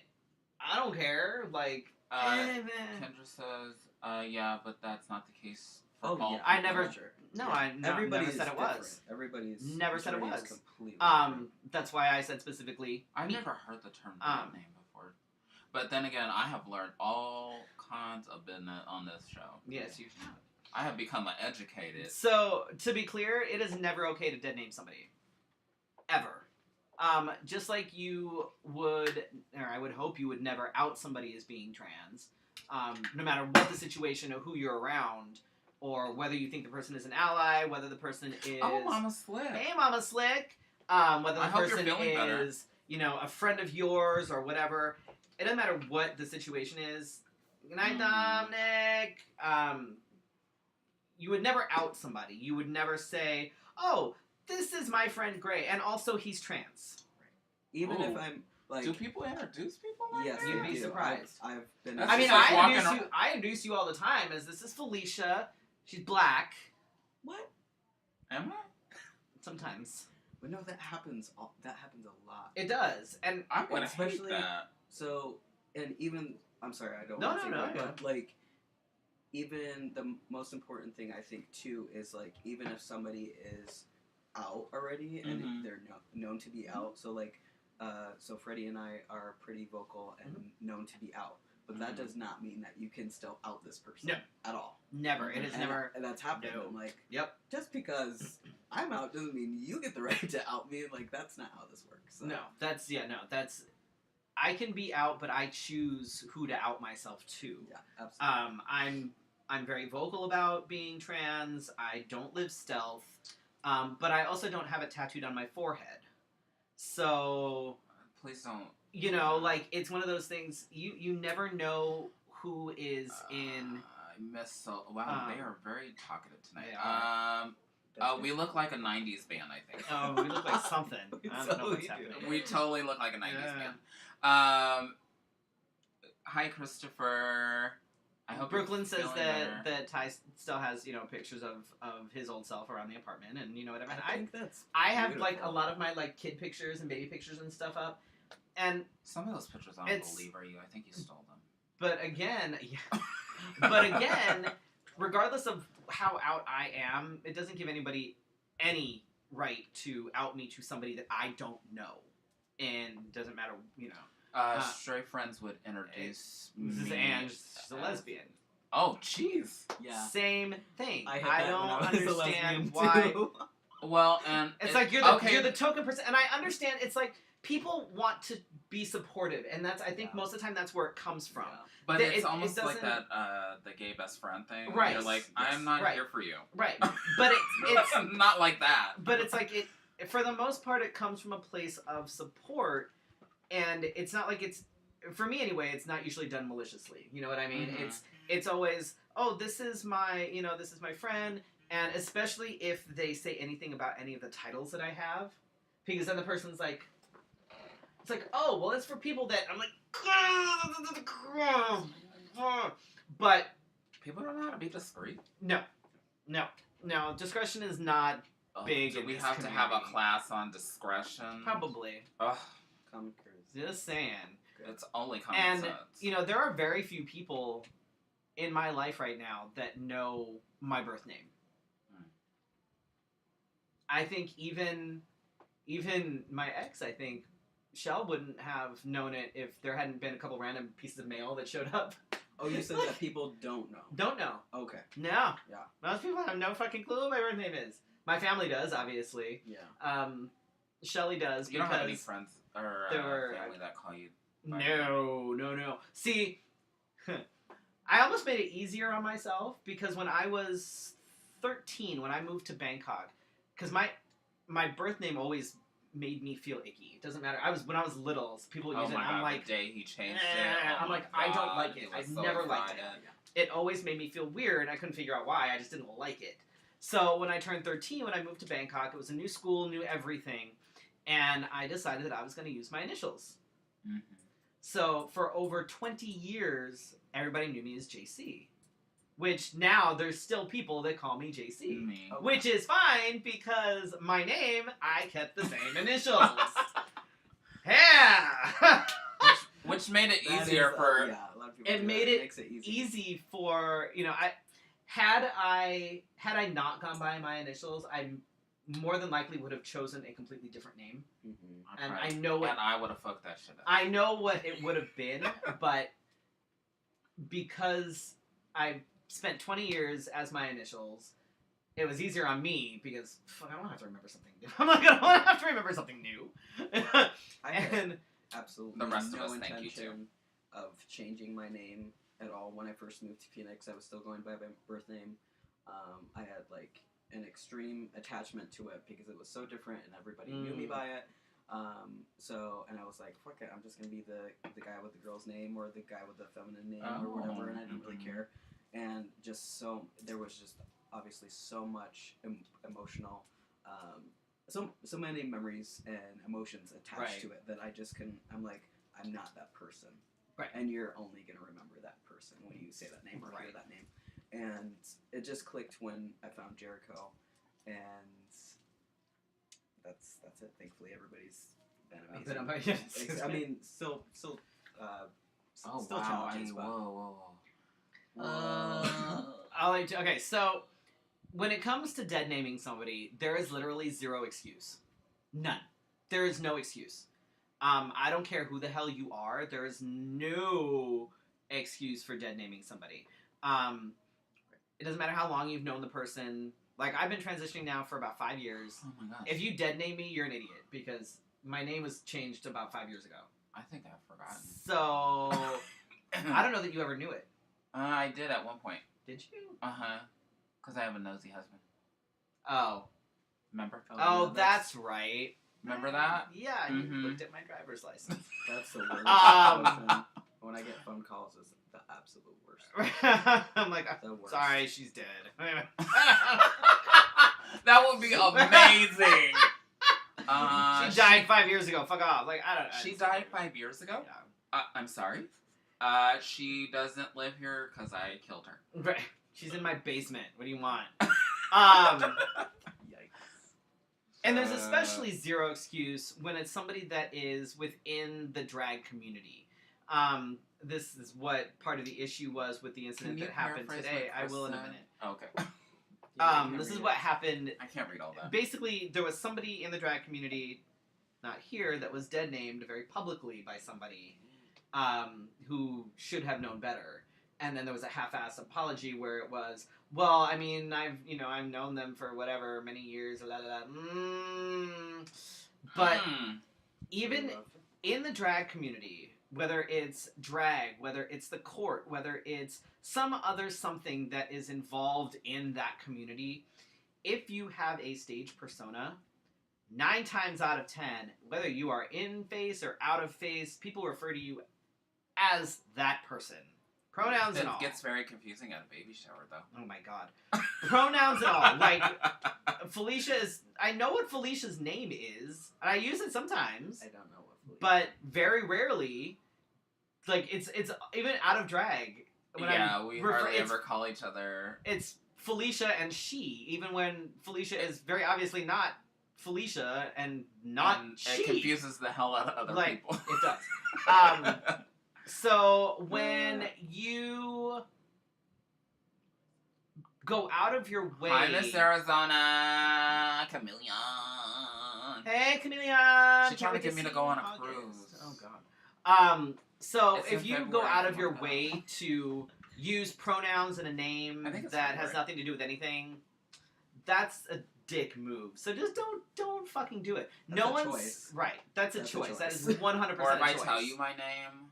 Speaker 1: I don't care. Like,
Speaker 2: Kendra says, yeah, but that's not the case for
Speaker 3: oh
Speaker 2: all
Speaker 3: yeah,
Speaker 2: people.
Speaker 1: I never-
Speaker 3: sure.
Speaker 1: no,
Speaker 3: Yeah.
Speaker 1: I
Speaker 3: Everybody
Speaker 1: never said it
Speaker 3: different.
Speaker 1: was.
Speaker 3: Everybody's
Speaker 1: Never said it
Speaker 3: journey is
Speaker 1: was.
Speaker 3: completely different.
Speaker 1: That's why I said specifically.
Speaker 2: I've
Speaker 1: me.
Speaker 2: never heard the term band name before. But then again, I have learned all kinds of business on this show.
Speaker 1: Yes, you have.
Speaker 2: I have become an educated.
Speaker 1: So, to be clear, it is never okay to dead name somebody. Ever. Just like you would, or I would hope you would never out somebody as being trans, no matter what the situation or who you're around, or whether you think the person is an ally, whether the person is...
Speaker 2: Oh, Mama Slick.
Speaker 1: Hey, Mama Slick! Whether the
Speaker 2: I hope you're
Speaker 1: person
Speaker 2: feeling better.
Speaker 1: is, a friend of yours or whatever. It doesn't matter what the situation is. Good night, Dominic! You would never out somebody. You would never say, oh, this is my friend Gray, and also he's trans.
Speaker 3: Even
Speaker 2: Ooh.
Speaker 3: if I'm like,
Speaker 2: Do people introduce people like
Speaker 3: yes,
Speaker 2: that?
Speaker 1: You'd
Speaker 3: they
Speaker 1: be
Speaker 3: do.
Speaker 1: surprised.
Speaker 3: I've been.
Speaker 2: That's
Speaker 1: I mean,
Speaker 2: just like walking
Speaker 1: I introduce you all the time as this is Felicia. She's black.
Speaker 3: What?
Speaker 2: Am I?
Speaker 1: Sometimes.
Speaker 3: But no, that happens. That happens a lot.
Speaker 1: It does. And
Speaker 2: I would hate
Speaker 3: Especially-
Speaker 2: that.
Speaker 3: So, and even I'm sorry, I don't
Speaker 1: No,
Speaker 3: want to
Speaker 1: no,
Speaker 3: take
Speaker 1: no,
Speaker 3: away, but like, even the most important thing I think too is like, even if somebody is out already and
Speaker 2: Mhm.
Speaker 3: they're known to be out, so like, so Freddie and I are pretty vocal and known to be out, but that
Speaker 2: Mhm.
Speaker 3: does not mean that you can still out this person
Speaker 1: No.
Speaker 3: at all.
Speaker 1: never. It is
Speaker 3: And-
Speaker 1: never.
Speaker 3: and that's happened.
Speaker 1: No.
Speaker 3: I'm like,
Speaker 1: Yep.
Speaker 3: just because I'm out doesn't mean you get the right to out me. Like, that's not how this works. So.
Speaker 1: No. That's. I can be out, but I choose who to out myself to.
Speaker 3: Yeah, absolutely.
Speaker 1: I'm very vocal about being trans. I don't live stealth, but I also don't have it tattooed on my forehead. So
Speaker 2: Please don't.
Speaker 1: like it's one of those things. You never know who is in.
Speaker 2: I miss so. Wow, they are very talkative tonight.
Speaker 1: They are.
Speaker 3: That's
Speaker 2: We
Speaker 3: good.
Speaker 2: look like a '90s band, I think.
Speaker 1: Oh, we look like something. I don't know what's
Speaker 3: We do.
Speaker 1: happening.
Speaker 2: We totally look like a '90s
Speaker 1: Yeah.
Speaker 2: band. Hi, Christopher. I hope
Speaker 1: Brooklyn
Speaker 2: you're
Speaker 1: says
Speaker 2: feeling better.
Speaker 1: that Ty still has pictures of his old self around the apartment, and whatever. And
Speaker 3: I think that's.
Speaker 1: I have like a
Speaker 3: beautiful.
Speaker 1: lot of my like kid pictures and baby pictures and stuff up, and
Speaker 2: Some of those pictures I don't believe are you. I think you stole them.
Speaker 1: but again, but again, regardless of how out I am, it doesn't give anybody any right to out me to somebody that I don't know, and doesn't matter.
Speaker 2: Stray friends would introduce
Speaker 1: This is
Speaker 2: me.
Speaker 1: Anne. She's a
Speaker 2: as-
Speaker 1: lesbian.
Speaker 2: Oh, jeez.
Speaker 3: Yeah.
Speaker 1: Same thing.
Speaker 3: I, hit
Speaker 1: I
Speaker 3: that
Speaker 1: don't
Speaker 3: when I was a
Speaker 1: understand
Speaker 3: lesbian,
Speaker 1: why.
Speaker 3: too.
Speaker 2: Well, and
Speaker 1: It's
Speaker 2: it-
Speaker 1: like you're
Speaker 2: okay.
Speaker 1: the token person, and I understand. It's like people want to be supportive, and that's I think
Speaker 3: Yeah.
Speaker 1: most of the time that's where it comes from.
Speaker 3: Yeah.
Speaker 2: But
Speaker 1: it-
Speaker 2: it's
Speaker 1: it
Speaker 2: almost like
Speaker 1: doesn't-
Speaker 2: that the gay best friend thing.
Speaker 1: Right.
Speaker 2: You're like,
Speaker 3: Yes.
Speaker 2: I'm not
Speaker 1: Right.
Speaker 2: here for you.
Speaker 1: Right, but it's
Speaker 2: not like that.
Speaker 1: but it's like it for the most part it comes from a place of support, and it's not like it's for me anyway. It's not usually done maliciously. You know what I mean?
Speaker 2: Mhm.
Speaker 1: It's always this is my friend, and especially if they say anything about any of the titles that I have, because then the person's like, it's like, oh well, it's for people that I'm like, but
Speaker 2: People don't know how to be discreet.
Speaker 1: no, discretion is not
Speaker 2: Ugh,
Speaker 1: Big
Speaker 2: do
Speaker 1: in
Speaker 2: we
Speaker 1: this
Speaker 2: have to have a
Speaker 1: community.
Speaker 2: class on discretion?
Speaker 1: probably.
Speaker 2: Ugh,
Speaker 3: Common courtesy.
Speaker 1: Just saying.
Speaker 2: it's only common
Speaker 1: And
Speaker 2: sense.
Speaker 1: there are very few people in my life right now that know my birth name.
Speaker 2: Hmm.
Speaker 1: I think even my ex, I think Shell wouldn't have known it if there hadn't been a couple random pieces of mail that showed up.
Speaker 3: Oh, you said that people don't know.
Speaker 1: Don't know.
Speaker 3: Okay.
Speaker 1: No.
Speaker 3: Yeah.
Speaker 1: Most people have no fucking clue what my birth name is. My family does, obviously.
Speaker 3: Yeah.
Speaker 1: Shelly does.
Speaker 2: You don't have any
Speaker 1: because
Speaker 2: friends or
Speaker 1: there were-
Speaker 2: family that call you.
Speaker 1: No. See, I almost made it easier on myself because when I was 13, when I moved to Bangkok, because my birth name always made me feel icky. It doesn't matter. When I was little, people would use it.
Speaker 2: My
Speaker 1: I'm
Speaker 2: God,
Speaker 1: like,
Speaker 2: the day he changed
Speaker 1: eh,
Speaker 2: it. Oh
Speaker 1: I'm
Speaker 2: my
Speaker 1: like, I don't
Speaker 2: God,
Speaker 1: like
Speaker 2: he
Speaker 1: it.
Speaker 2: was
Speaker 1: I've
Speaker 2: so
Speaker 1: never liked it.
Speaker 2: excited.
Speaker 1: It always made me feel weird, and I couldn't figure out why. I just didn't like it. So when I turned 13, when I moved to Bangkok, it was a new school, new everything, and I decided that I was going to use my initials.
Speaker 2: Mm-hmm.
Speaker 1: So for over 20 years, everybody knew me as JC. Which now there's still people that call me JC.
Speaker 2: Me.
Speaker 1: Which is fine because my name, I kept the same initials. Yeah!
Speaker 2: Which made it
Speaker 3: That
Speaker 2: easier
Speaker 3: is,
Speaker 2: for.
Speaker 3: yeah, a lot of people
Speaker 1: It
Speaker 3: do
Speaker 1: made
Speaker 3: that.
Speaker 1: it
Speaker 3: Makes it easy.
Speaker 1: easy for, had I not gone by my initials, I more than likely would have chosen a completely different name.
Speaker 3: Mm-hmm.
Speaker 1: And I know what
Speaker 2: And I would have fucked that shit up.
Speaker 1: I know what it would have been, but because I spent 20 years as my initials, it was easier on me because fuck, I don't have to remember something new. I'm not gonna have to remember something new.
Speaker 3: I had
Speaker 1: And
Speaker 3: absolutely
Speaker 2: The rest of
Speaker 3: no
Speaker 2: us thank you,
Speaker 3: intention of changing my name at all. When I first moved to Phoenix, I was still going by my birth name. I had like an extreme attachment to it because it was so different and everybody knew me by it. And I was like, fuck it, I'm just gonna be the guy with the girl's name or the guy with the feminine name or whatever, and I didn't really care. And there was just obviously so much emotional, so many memories and emotions attached to it that I just couldn't. I'm like, I'm not that person,
Speaker 1: right?
Speaker 3: And you're only gonna remember that person when you say that name or hear that name. And it just clicked when I found Jericho, and that's it. Thankfully, everybody's been amazing. I mean, still still challenges. But
Speaker 1: Okay, so when it comes to dead naming somebody, there is literally zero excuse. None. There is no excuse. I don't care who the hell you are. There is no excuse for dead naming somebody. It doesn't matter how long you've known the person. Like, I've been transitioning now for about 5 years.
Speaker 2: Oh my gosh.
Speaker 1: If you dead name me, you're an idiot because my name was changed about 5 years ago.
Speaker 2: I think I've forgotten.
Speaker 1: So I don't know that you ever knew it.
Speaker 2: I did at one point.
Speaker 1: Did you?
Speaker 2: Because I have a nosy husband.
Speaker 1: Oh.
Speaker 2: Remember?
Speaker 1: Oh,
Speaker 3: yeah,
Speaker 1: that's right.
Speaker 2: Remember that?
Speaker 1: Yeah, you looked at my driver's license.
Speaker 3: That's the worst. When I get phone calls, it's the absolute worst.
Speaker 1: I'm like,
Speaker 3: The worst.
Speaker 1: sorry, she's dead.
Speaker 2: That would be amazing.
Speaker 1: She died 5 years ago. Fuck off. Like, I don't know.
Speaker 2: She died 5 years ago?
Speaker 1: Yeah.
Speaker 2: I'm sorry? She doesn't live here because I killed her.
Speaker 1: Right. She's in my basement. What do you want?
Speaker 3: Yikes.
Speaker 1: And there's especially zero excuse when it's somebody that is within the drag community. This is what part of the issue was with the incident that happened today. I will in a minute.
Speaker 2: Okay.
Speaker 1: This is what happened.
Speaker 2: I can't read all that.
Speaker 1: Basically, there was somebody in the drag community, not here, that was dead named very publicly by somebody who should have known better. And then there was a half-assed apology where it was, well, I mean, I've known them for whatever, many years, blah, blah, blah. But even in the drag community, whether it's drag, whether it's the court, whether it's some other something that is involved in that community, if you have a stage persona, 9 times out of 10, whether you are in face or out of face, people refer to you as that person. Pronouns and all.
Speaker 2: It gets very confusing at a baby shower, though.
Speaker 1: Oh my god. Pronouns and all. Like, Felicia is... I know what Felicia's name is, and I use it sometimes.
Speaker 3: I don't know what Felicia.
Speaker 1: But very rarely, like, it's even out of drag.
Speaker 2: We hardly ever call each other...
Speaker 1: It's Felicia and she, even when Felicia is very obviously not Felicia and not she.
Speaker 2: It confuses the hell out of other people.
Speaker 1: It does. So when you go out of your way...
Speaker 2: Hi, Miss Arizona. Chameleon.
Speaker 1: Hey, Chameleon.
Speaker 2: She's trying to get me to go on a cruise.
Speaker 1: Oh, So
Speaker 2: It's
Speaker 1: if
Speaker 2: in
Speaker 1: you go
Speaker 2: February,
Speaker 1: out of
Speaker 2: oh
Speaker 1: your
Speaker 2: my God.
Speaker 1: way to use pronouns in a name
Speaker 2: I think it's
Speaker 1: that has
Speaker 2: February.
Speaker 1: nothing to do with anything, that's a dick move. So just don't fucking do it.
Speaker 3: That's
Speaker 1: no
Speaker 3: a
Speaker 1: one's
Speaker 3: choice.
Speaker 1: right. That's a
Speaker 3: That's a
Speaker 1: choice. That is
Speaker 3: choice.
Speaker 1: 100%
Speaker 2: Or if
Speaker 1: a
Speaker 2: I
Speaker 1: choice.
Speaker 2: tell you my name,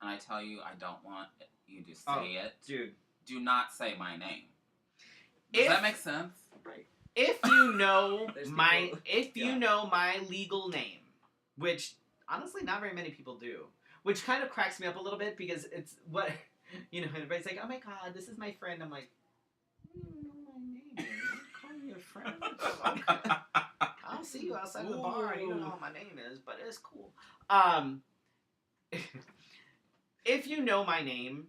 Speaker 2: and I tell you I don't want you to say
Speaker 1: Oh,
Speaker 2: it,
Speaker 1: dude.
Speaker 2: do not say my name. Does
Speaker 1: If-
Speaker 2: that make sense?
Speaker 3: Right.
Speaker 1: If you know
Speaker 3: There's
Speaker 1: my
Speaker 3: people-
Speaker 1: if you
Speaker 3: yeah.
Speaker 1: know my legal name, which honestly not very many people do, which kind of cracks me up a little bit because it's what everybody's like, oh my god, this is my friend. I'm like, you don't know my name. Call me a friend. Okay. I'll see you outside of the bar and you don't know what my name is, but it's cool. If you know my name,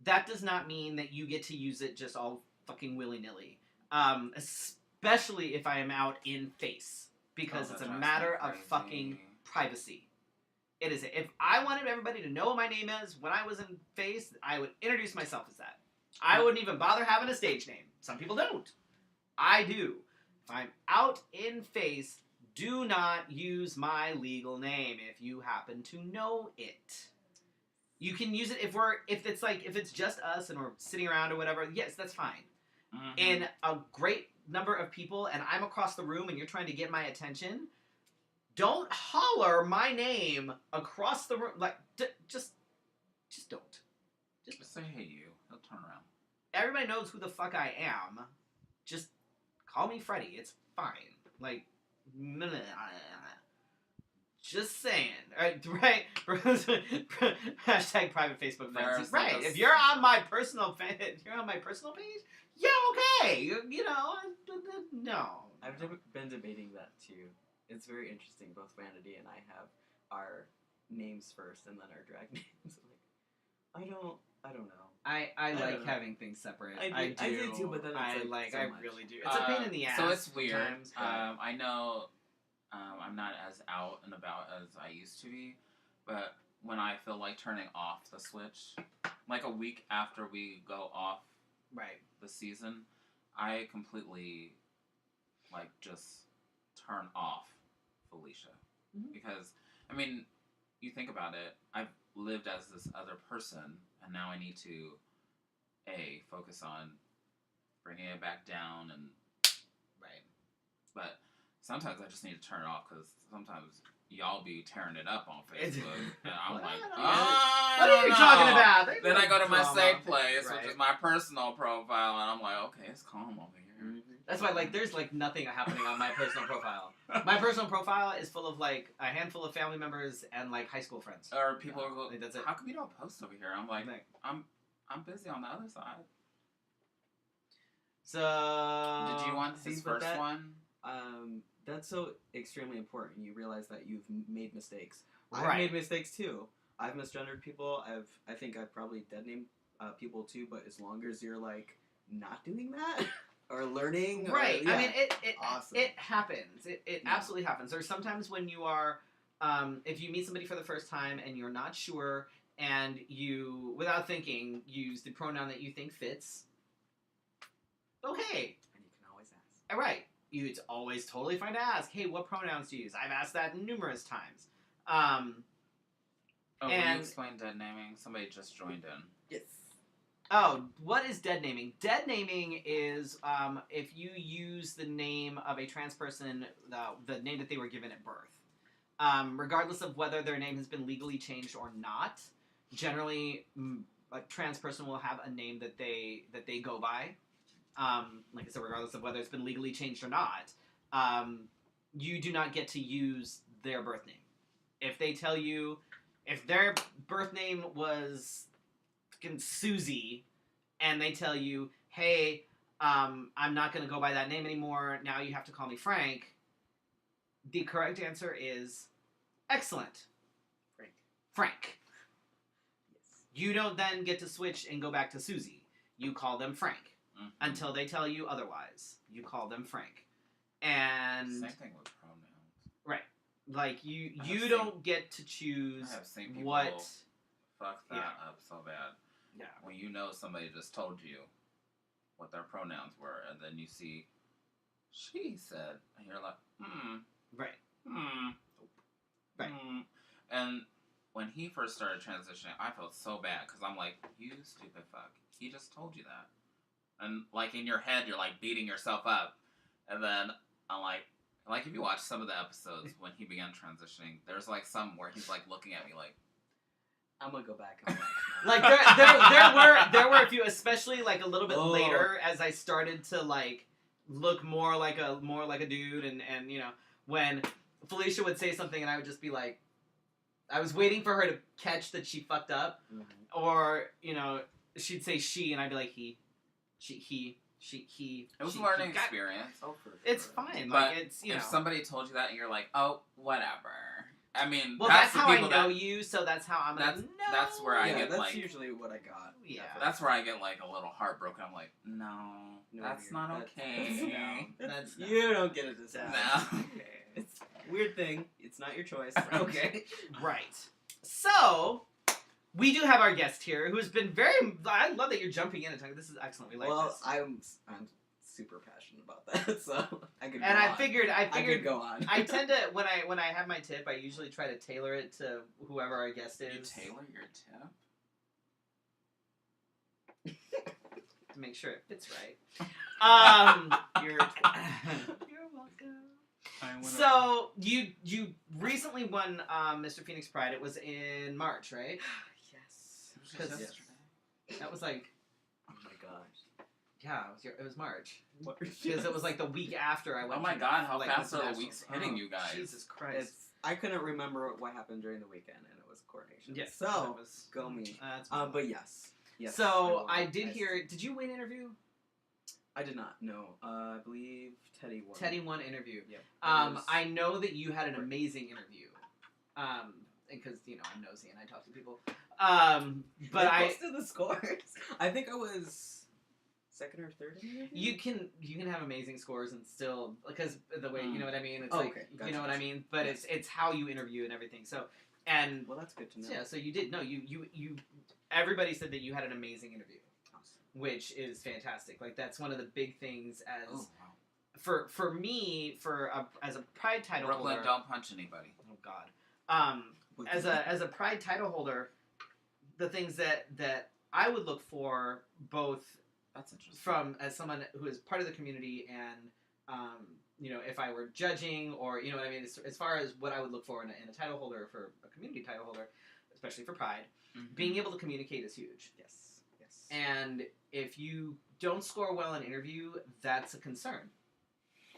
Speaker 1: that does not mean that you get to use it just all fucking willy-nilly. Especially if I am out in face. Because it's a matter of fucking privacy. It is. If I wanted everybody to know what my name is when I was in face, I would introduce myself as that. I wouldn't even bother having a stage name. Some people don't. I do. If I'm out in face, do not use my legal name if you happen to know it. You can use it if it's just us and we're sitting around or whatever. Yes, that's fine.
Speaker 2: Mm-hmm.
Speaker 1: In a great number of people and I'm across the room and you're trying to get my attention, don't holler my name across the room. Like, just don't.
Speaker 2: Just say, hey, you. He'll turn around.
Speaker 1: Everybody knows who the fuck I am. Just call me Freddy. It's fine. Like, just saying. Right? Hashtag private Facebook friends.
Speaker 2: There's
Speaker 1: Right.
Speaker 2: like a
Speaker 1: If you're on my personal page, yeah, okay. No.
Speaker 3: I've been debating that too. It's very interesting. Both Vanity and I have our names first and then our drag names. I don't know.
Speaker 1: I
Speaker 3: don't
Speaker 1: like
Speaker 3: know.
Speaker 1: having things separate.
Speaker 3: I do too, but then it's like so
Speaker 1: I
Speaker 3: much.
Speaker 1: really do. It's a pain in the ass.
Speaker 2: So it's weird.
Speaker 1: sometimes, but-
Speaker 2: I know I'm not as out and about as I used to be, but when I feel like turning off the switch, like a week after we go off
Speaker 1: right.
Speaker 2: the season, I completely just turn off Felicia.
Speaker 1: Mhm.
Speaker 2: Because, I mean, you think about it, I've lived as this other person, and now I need to, focus on bringing it back down, and
Speaker 1: Right.
Speaker 2: but sometimes I just need to turn it off, because sometimes y'all be tearing it up on Facebook, and I'm like,
Speaker 1: What are you talking about? There's
Speaker 2: Then
Speaker 1: no
Speaker 2: I go to my
Speaker 1: drama.
Speaker 2: safe place,
Speaker 1: Right.
Speaker 2: which is my personal profile, and I'm like, okay, it's calm over here.
Speaker 1: That's why, there's nothing happening on my personal profile. My personal profile is full of a handful of family members and high school friends.
Speaker 2: Or people are going,
Speaker 1: That's it.
Speaker 2: how come you don't post over here? I'm like, I'm busy on the other side.
Speaker 1: So
Speaker 2: Did you want his
Speaker 3: see, but
Speaker 2: first one?
Speaker 3: That's so extremely important. You realize that you've made mistakes.
Speaker 1: Right.
Speaker 3: I've made mistakes too. I've misgendered people. I think I've probably dead named people too. But as long as you're not doing that or learning,
Speaker 1: right?
Speaker 3: Or, yeah.
Speaker 1: I mean, it
Speaker 3: Awesome.
Speaker 1: It happens. It
Speaker 3: Yeah.
Speaker 1: absolutely happens. There's sometimes when you are, if you meet somebody for the first time and you're not sure, and you, without thinking, use the pronoun that you think fits. Okay.
Speaker 3: And you can always ask.
Speaker 1: All right. It's always totally fine to ask, hey, what pronouns do you use? I've asked that numerous times.
Speaker 2: Oh, will you
Speaker 1: and-
Speaker 2: explain dead naming? Somebody just joined in.
Speaker 3: Yes.
Speaker 1: Oh, what is dead naming? Dead naming is if you use the name of a trans person, the name that they were given at birth. Regardless of whether their name has been legally changed or not, generally a trans person will have a name that they go by. Like I said, regardless of whether it's been legally changed or not, you do not get to use their birth name. If they tell you, if their birth name was fucking Susie, and they tell you, hey, I'm not going to go by that name anymore, now you have to call me Frank, the correct answer is excellent. Frank.
Speaker 3: Yes.
Speaker 1: You don't then get to switch and go back to Susie. You call them Frank.
Speaker 2: Mm-hmm.
Speaker 1: Until they tell you otherwise. You call them Frank. And
Speaker 2: Same thing with pronouns.
Speaker 1: right. You
Speaker 2: I have
Speaker 1: don't get to choose
Speaker 2: I have seen people
Speaker 1: what
Speaker 2: fuck that up so bad.
Speaker 1: yeah.
Speaker 2: When you know somebody just told you what their pronouns were, and then you see, she said, and you're like,
Speaker 1: Right.
Speaker 2: Right.
Speaker 1: Right.
Speaker 2: And when he first started transitioning, I felt so bad because I'm like, you stupid fuck. He just told you that. And, like, in your head, you're, like, beating yourself up. And then I'm like, if you watch some of the episodes when he began transitioning, there's, like, some where he's, like, looking at me like,
Speaker 3: I'm gonna go back and watch now.
Speaker 1: Like, there were a few, especially, like, a little bit
Speaker 3: Oh.
Speaker 1: later, as I started to, like, look more like a dude, and you know, when Felicia would say something and I would just be like, I was waiting for her to catch that she fucked up, or, you know, she'd say she, and I'd be like, he.
Speaker 2: it was a learning experience.
Speaker 3: Oh, for sure.
Speaker 1: It's fine.
Speaker 2: But
Speaker 1: like, it's, you know.
Speaker 2: if somebody told you that and you're like, oh, whatever. I mean,
Speaker 1: Well,
Speaker 2: that's
Speaker 1: that's how
Speaker 2: the
Speaker 1: I
Speaker 2: people
Speaker 1: know
Speaker 2: that,
Speaker 1: you, so that's how I'm gonna know.
Speaker 2: that's where I
Speaker 3: Yeah,
Speaker 2: get,
Speaker 3: that's
Speaker 2: like,
Speaker 3: usually what I got.
Speaker 1: Yeah.
Speaker 2: that's where I get, like, a little heartbroken. I'm like, no, that's not okay.
Speaker 1: That's not-
Speaker 3: You don't get it this
Speaker 2: No.
Speaker 3: happen. It's a weird thing. It's not your choice. Okay.
Speaker 1: Right. So, we do have our guest here, who's been very. I love that you're jumping in and talking. This is excellent. We like
Speaker 3: Well,
Speaker 1: this.
Speaker 3: I'm super passionate about that, so I could.
Speaker 1: And
Speaker 3: go
Speaker 1: I
Speaker 3: on.
Speaker 1: figured
Speaker 3: I could go on.
Speaker 1: I tend to when I have my tip, I usually try to tailor it to whoever our guest
Speaker 2: You
Speaker 1: is
Speaker 2: tailor your tip?
Speaker 1: to make sure it fits right.
Speaker 3: You're
Speaker 1: You're welcome. So you recently won Mr. Phoenix Pride. It was in March, right?
Speaker 3: yes.
Speaker 2: It was just
Speaker 1: 'Cause-
Speaker 2: yesterday.
Speaker 1: That was like,
Speaker 3: Oh my gosh.
Speaker 1: yeah, it was March.
Speaker 3: What?
Speaker 1: Because it was like the week after I went.
Speaker 2: Oh my
Speaker 1: to,
Speaker 2: god, how
Speaker 1: like,
Speaker 2: fast are the
Speaker 1: international-
Speaker 2: weeks hitting you guys?
Speaker 1: Jesus Christ.
Speaker 3: I couldn't remember what happened during the weekend, and it was coronation.
Speaker 1: Yes.
Speaker 3: So
Speaker 1: that was,
Speaker 3: go me.
Speaker 1: That's
Speaker 3: But yes. Yes.
Speaker 1: so
Speaker 3: won.
Speaker 1: I did hear. Did you win interview?
Speaker 3: I did not. No. I believe Teddy won.
Speaker 1: Teddy won interview.
Speaker 3: Yep.
Speaker 1: I know that you had an amazing interview. Because you know I'm nosy and I talk to people. But
Speaker 3: They
Speaker 1: I
Speaker 3: posted the scores. I think I was second or third in the interview.
Speaker 1: you can have amazing scores and still, because the way, you know what I mean. It's
Speaker 3: Oh,
Speaker 1: like
Speaker 3: okay.
Speaker 1: you
Speaker 3: Gotcha,
Speaker 1: know what I
Speaker 3: gotcha.
Speaker 1: mean. But
Speaker 3: Yeah.
Speaker 1: it's how you interview and everything. So and
Speaker 3: Well, that's good to know.
Speaker 1: yeah, so you did. No, you. Everybody said that you had an amazing interview,
Speaker 3: Awesome.
Speaker 1: which is fantastic. Like that's one of the big things as
Speaker 2: Oh, wow.
Speaker 1: for me as a Pride title
Speaker 2: Brooklyn,
Speaker 1: holder.
Speaker 2: don't punch anybody.
Speaker 1: Oh God. As a Pride title holder, the things that I would look for, both
Speaker 2: That's interesting.
Speaker 1: from as someone who is part of the community and you know, if I were judging, or you know what I mean, as far as what I would look for in a title holder, for a community title holder, especially for Pride, being able to communicate is huge.
Speaker 3: Yes. Yes.
Speaker 1: And if you don't score well in an interview, that's a concern,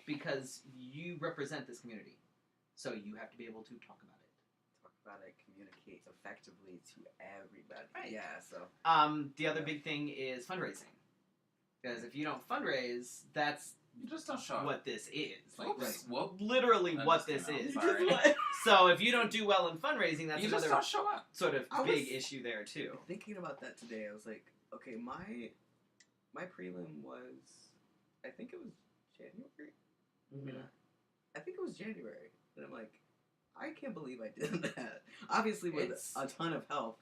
Speaker 1: because you represent this community, so you have to be able to talk about it.
Speaker 3: Talk about it. Communicate effectively to everybody.
Speaker 1: Right.
Speaker 3: Yeah. So.
Speaker 1: The other big thing is fundraising, because if you don't fundraise, that's
Speaker 2: You just don't show up.
Speaker 1: what this is. Like,
Speaker 2: Oops.
Speaker 3: right.
Speaker 2: Whoop.
Speaker 1: literally
Speaker 2: That
Speaker 1: what
Speaker 2: just
Speaker 1: this
Speaker 2: came out.
Speaker 1: is.
Speaker 2: Sorry.
Speaker 1: So if you don't do well in fundraising, that's
Speaker 2: You just
Speaker 1: another
Speaker 2: don't show up.
Speaker 1: sort of
Speaker 3: I
Speaker 1: big
Speaker 3: was-
Speaker 1: issue there too.
Speaker 3: Thinking about that today, I was like, okay, my prelim was, I think it was January.
Speaker 1: Mhm.
Speaker 3: I think it was January, and I'm like, I can't believe I did that. Obviously with
Speaker 1: It's-
Speaker 3: a ton of help,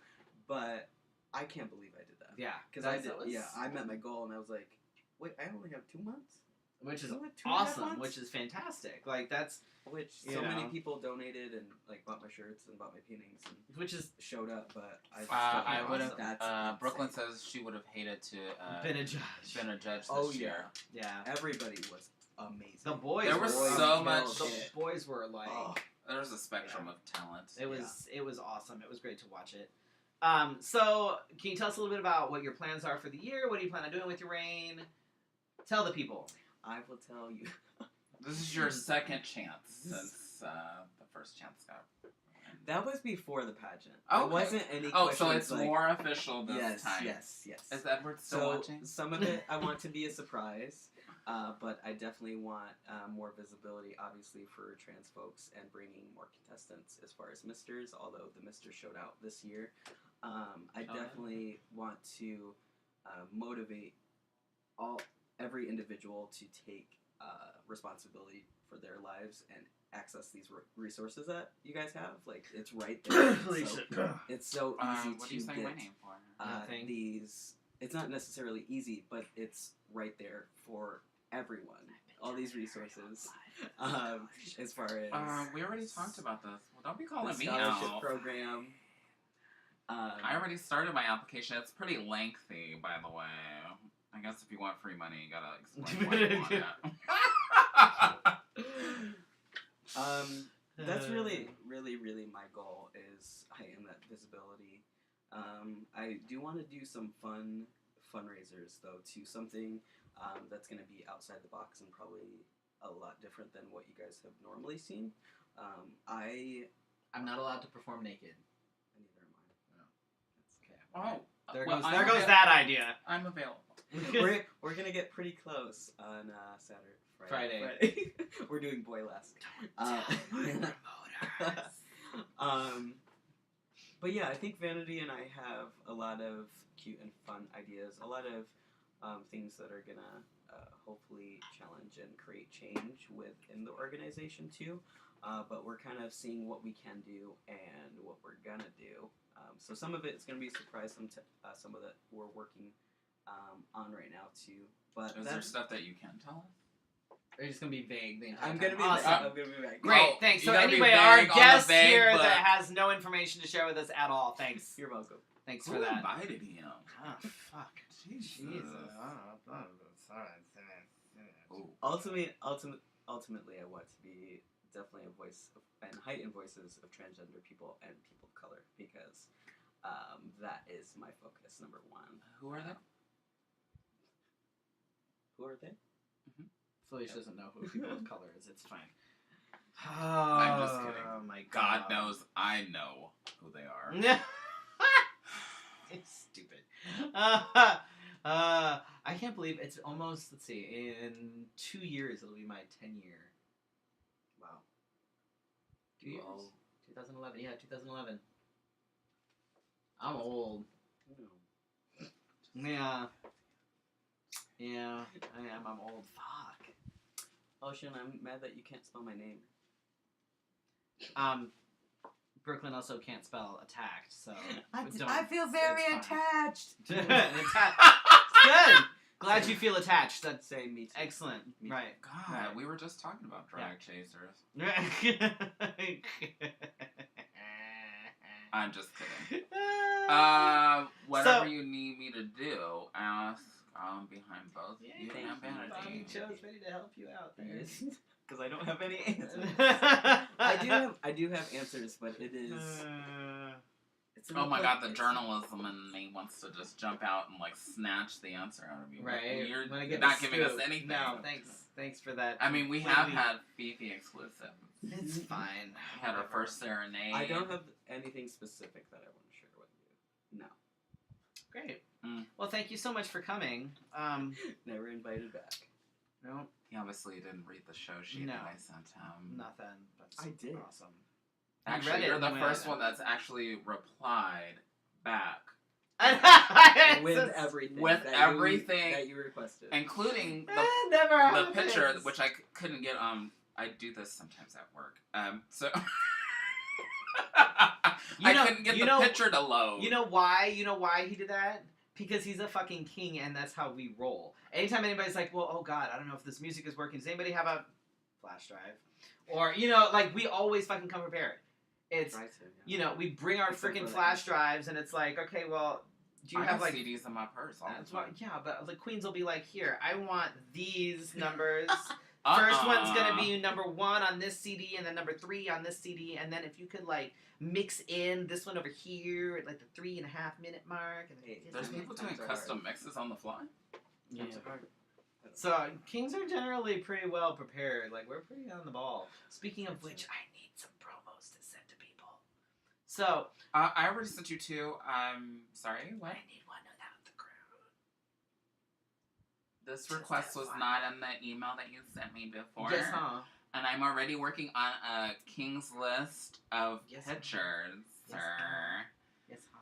Speaker 3: but I can't believe I did that.
Speaker 1: Yeah,
Speaker 3: Because I
Speaker 1: that
Speaker 3: did.
Speaker 1: was-
Speaker 3: Yeah, I met my goal, and I was like, wait, I only have 2 months,
Speaker 1: which is
Speaker 3: Only 2.5
Speaker 1: awesome,
Speaker 3: months?
Speaker 1: which is fantastic. Like that's
Speaker 3: which
Speaker 1: You
Speaker 3: so many
Speaker 1: know.
Speaker 3: people donated and like bought my shirts and bought my paintings and
Speaker 1: which is
Speaker 3: showed up, but I just
Speaker 2: I
Speaker 3: thought,
Speaker 2: would have.
Speaker 3: that's
Speaker 2: Brooklyn
Speaker 3: insane.
Speaker 2: says she would have hated to
Speaker 1: been a judge.
Speaker 2: been a judge this
Speaker 3: Oh
Speaker 2: year.
Speaker 3: yeah,
Speaker 1: Yeah,
Speaker 3: everybody was amazing.
Speaker 1: the boys.
Speaker 2: There
Speaker 1: were
Speaker 2: was
Speaker 3: Boys
Speaker 2: so
Speaker 3: killed
Speaker 2: much-
Speaker 1: The
Speaker 3: it.
Speaker 1: boys were like.
Speaker 3: Oh,
Speaker 2: There's a spectrum of talent.
Speaker 1: It was awesome. It was great to watch it. So can you tell us a little bit about what your plans are for the year? What do you plan on doing with your reign? Tell the people.
Speaker 3: I will tell you.
Speaker 2: This is your second chance since the first chance got.
Speaker 3: That was before the pageant.
Speaker 2: Okay.
Speaker 3: It wasn't any
Speaker 2: Oh,
Speaker 3: questions
Speaker 2: so it's
Speaker 3: like,
Speaker 2: more official this
Speaker 3: yes,
Speaker 2: time.
Speaker 3: yes.
Speaker 2: Is Edward still
Speaker 3: So
Speaker 2: watching?
Speaker 3: some of it I want to be a surprise, but I definitely want more visibility, obviously, for trans folks and bringing more contestants as far as Misters, although the Misters showed out this year. I definitely want to motivate every individual to take responsibility for their lives and access these resources that you guys have. Like, it's right there. It's so easy
Speaker 2: What are
Speaker 3: to
Speaker 2: you saying
Speaker 3: get
Speaker 2: my name for?
Speaker 1: Nothing.
Speaker 3: these. It's not necessarily easy, but it's right there for everyone. All these resources, as far as
Speaker 2: We already talked about this. Well, don't be
Speaker 3: the
Speaker 2: calling me
Speaker 3: scholarship
Speaker 2: out.
Speaker 3: program.
Speaker 2: I already started my application. It's pretty lengthy, by the way. I guess if you want free money, you gotta explain why you want
Speaker 3: it. That's really, really, really my goal is heighten that visibility. I do want to do some fundraisers though, to something that's going to be outside the box and probably a lot different than what you guys have normally seen.
Speaker 1: I'm not allowed to perform naked.
Speaker 3: Neither am I.
Speaker 1: No. Okay.
Speaker 2: Oh,
Speaker 1: There
Speaker 2: well,
Speaker 1: goes that idea.
Speaker 2: I'm available.
Speaker 3: We're gonna get pretty close on
Speaker 1: Friday.
Speaker 3: We're doing Boylesque. But yeah, I think Vanity and I have a lot of cute and fun ideas, a lot of things that are gonna hopefully challenge and create change within the organization too. But we're kind of seeing what we can do and what we're gonna do. So some of it is gonna be a surprise. Some of that we're working on right now too. But
Speaker 2: is there stuff that you can tell us?
Speaker 1: Or you're just gonna be vague the entire
Speaker 3: I'm
Speaker 1: time?
Speaker 3: gonna be
Speaker 1: Awesome.
Speaker 3: I'm gonna be vague.
Speaker 1: Great,
Speaker 2: Oh,
Speaker 1: thanks.
Speaker 2: you
Speaker 1: So
Speaker 2: gotta be
Speaker 1: anyway,
Speaker 2: vague
Speaker 1: our
Speaker 2: on the
Speaker 1: guest
Speaker 2: vague
Speaker 1: here
Speaker 2: book.
Speaker 1: that has no information to share with us at all. Thanks.
Speaker 3: You're welcome.
Speaker 1: Thanks
Speaker 2: Who
Speaker 1: for that.
Speaker 2: invited him?
Speaker 1: Oh, fuck. Jesus.
Speaker 2: Ooh.
Speaker 3: Ultimately, I want to be definitely a voice and heighten voices of transgender people and people of color because that is my focus number one.
Speaker 2: Who are they?
Speaker 3: Who are they?
Speaker 1: Felicia doesn't know who people of color is. It's fine.
Speaker 2: I'm just kidding.
Speaker 1: Oh my
Speaker 2: God
Speaker 1: god.
Speaker 2: knows I know who they are.
Speaker 1: It's stupid. I can't believe it's almost, let's see, in 2 years it'll be my 10-year. Wow. 2 years?
Speaker 3: Wow.
Speaker 1: 2011. Yeah, 2011. I'm old. Yeah. Yeah, I am. I'm old. Fuck.
Speaker 3: Ocean, I'm mad that you can't spell my name.
Speaker 1: Brooklyn also can't spell attacked, so
Speaker 3: I feel
Speaker 1: very
Speaker 3: attached.
Speaker 1: Good. Glad you feel attached. That's
Speaker 3: Say me too.
Speaker 1: excellent.
Speaker 3: Me too.
Speaker 1: Right.
Speaker 2: God,
Speaker 1: Right.
Speaker 2: we were just talking about drag chasers. I'm just kidding. Whatever
Speaker 1: So-
Speaker 2: you need me to do, ask. I'm behind both
Speaker 1: Yeah,
Speaker 2: you
Speaker 3: thank
Speaker 2: and
Speaker 3: you.
Speaker 1: Bobby
Speaker 2: Vanity.
Speaker 1: Joe's ready to help you out there.
Speaker 3: Because I don't have any answers.
Speaker 1: I
Speaker 3: I do have answers, but it is. It's an
Speaker 2: Oh my god, the
Speaker 3: important-
Speaker 2: journalism in me wants to just jump out and like snatch the answer out of you.
Speaker 1: Right.
Speaker 2: You're
Speaker 1: When I get
Speaker 2: not
Speaker 1: the
Speaker 2: giving us
Speaker 1: scoop.
Speaker 2: anything.
Speaker 1: No, thanks for that.
Speaker 2: I mean, we have had Fefe exclusive.
Speaker 1: It's fine.
Speaker 2: We had our first serenade.
Speaker 3: I don't have anything specific that I want to share with you. No.
Speaker 1: Great.
Speaker 2: Mm.
Speaker 1: Well, thank you so much for coming.
Speaker 3: Never invited back.
Speaker 1: No,
Speaker 2: He obviously didn't read the show sheet
Speaker 1: No.
Speaker 2: that I sent him.
Speaker 1: nothing. That's
Speaker 3: I did.
Speaker 1: Awesome.
Speaker 2: Actually,
Speaker 1: read it
Speaker 2: you're the
Speaker 1: and
Speaker 2: first
Speaker 1: went-
Speaker 2: one that's actually replied back,
Speaker 3: With everything.
Speaker 2: With
Speaker 3: that
Speaker 2: everything.
Speaker 3: that you requested.
Speaker 2: including
Speaker 1: Never
Speaker 2: the
Speaker 1: happens.
Speaker 2: picture, which I couldn't get. I do this sometimes at work. So
Speaker 1: You
Speaker 2: I
Speaker 1: know-
Speaker 2: couldn't get
Speaker 1: you
Speaker 2: the
Speaker 1: know-
Speaker 2: picture to load.
Speaker 1: You know why? You know why he did that? Because he's a fucking king, and that's how we roll. Anytime anybody's like, "Well, oh god, I don't know if this music is working. Does anybody have a flash drive?" Or like we always fucking come prepared. It's
Speaker 3: Try to, yeah.
Speaker 1: we bring our
Speaker 3: Except
Speaker 1: freaking
Speaker 3: for the
Speaker 1: flash
Speaker 3: answer.
Speaker 1: drives, and it's like, okay, well, do you
Speaker 2: I
Speaker 1: have like
Speaker 2: CDs in my purse all
Speaker 1: that's
Speaker 2: the
Speaker 1: what,
Speaker 2: time.
Speaker 1: yeah, but the queens will be like, here, I want these numbers. First one's gonna be number 1 on this CD, and then number 3 on this CD, and then if you could like mix in this one over here at like the 3.5 minute mark. And
Speaker 3: Hey,
Speaker 2: There's
Speaker 3: Times
Speaker 2: people doing
Speaker 3: are
Speaker 2: custom mixes on the fly.
Speaker 1: Yeah.
Speaker 3: Times are hard.
Speaker 1: So kings are generally pretty well prepared. Like we're pretty on the ball. Speaking of which, I need some promos to send to people. So
Speaker 2: I already sent you 2. I'm sorry. What?
Speaker 1: I need one without the crown.
Speaker 2: This
Speaker 1: Just
Speaker 2: request
Speaker 1: that
Speaker 2: was
Speaker 1: one.
Speaker 2: not in the email that you sent me before.
Speaker 1: Yes, huh?
Speaker 2: And I'm already working on a king's list of
Speaker 1: Yes,
Speaker 2: pictures,
Speaker 1: Yes,
Speaker 2: sir.
Speaker 1: Yes, huh?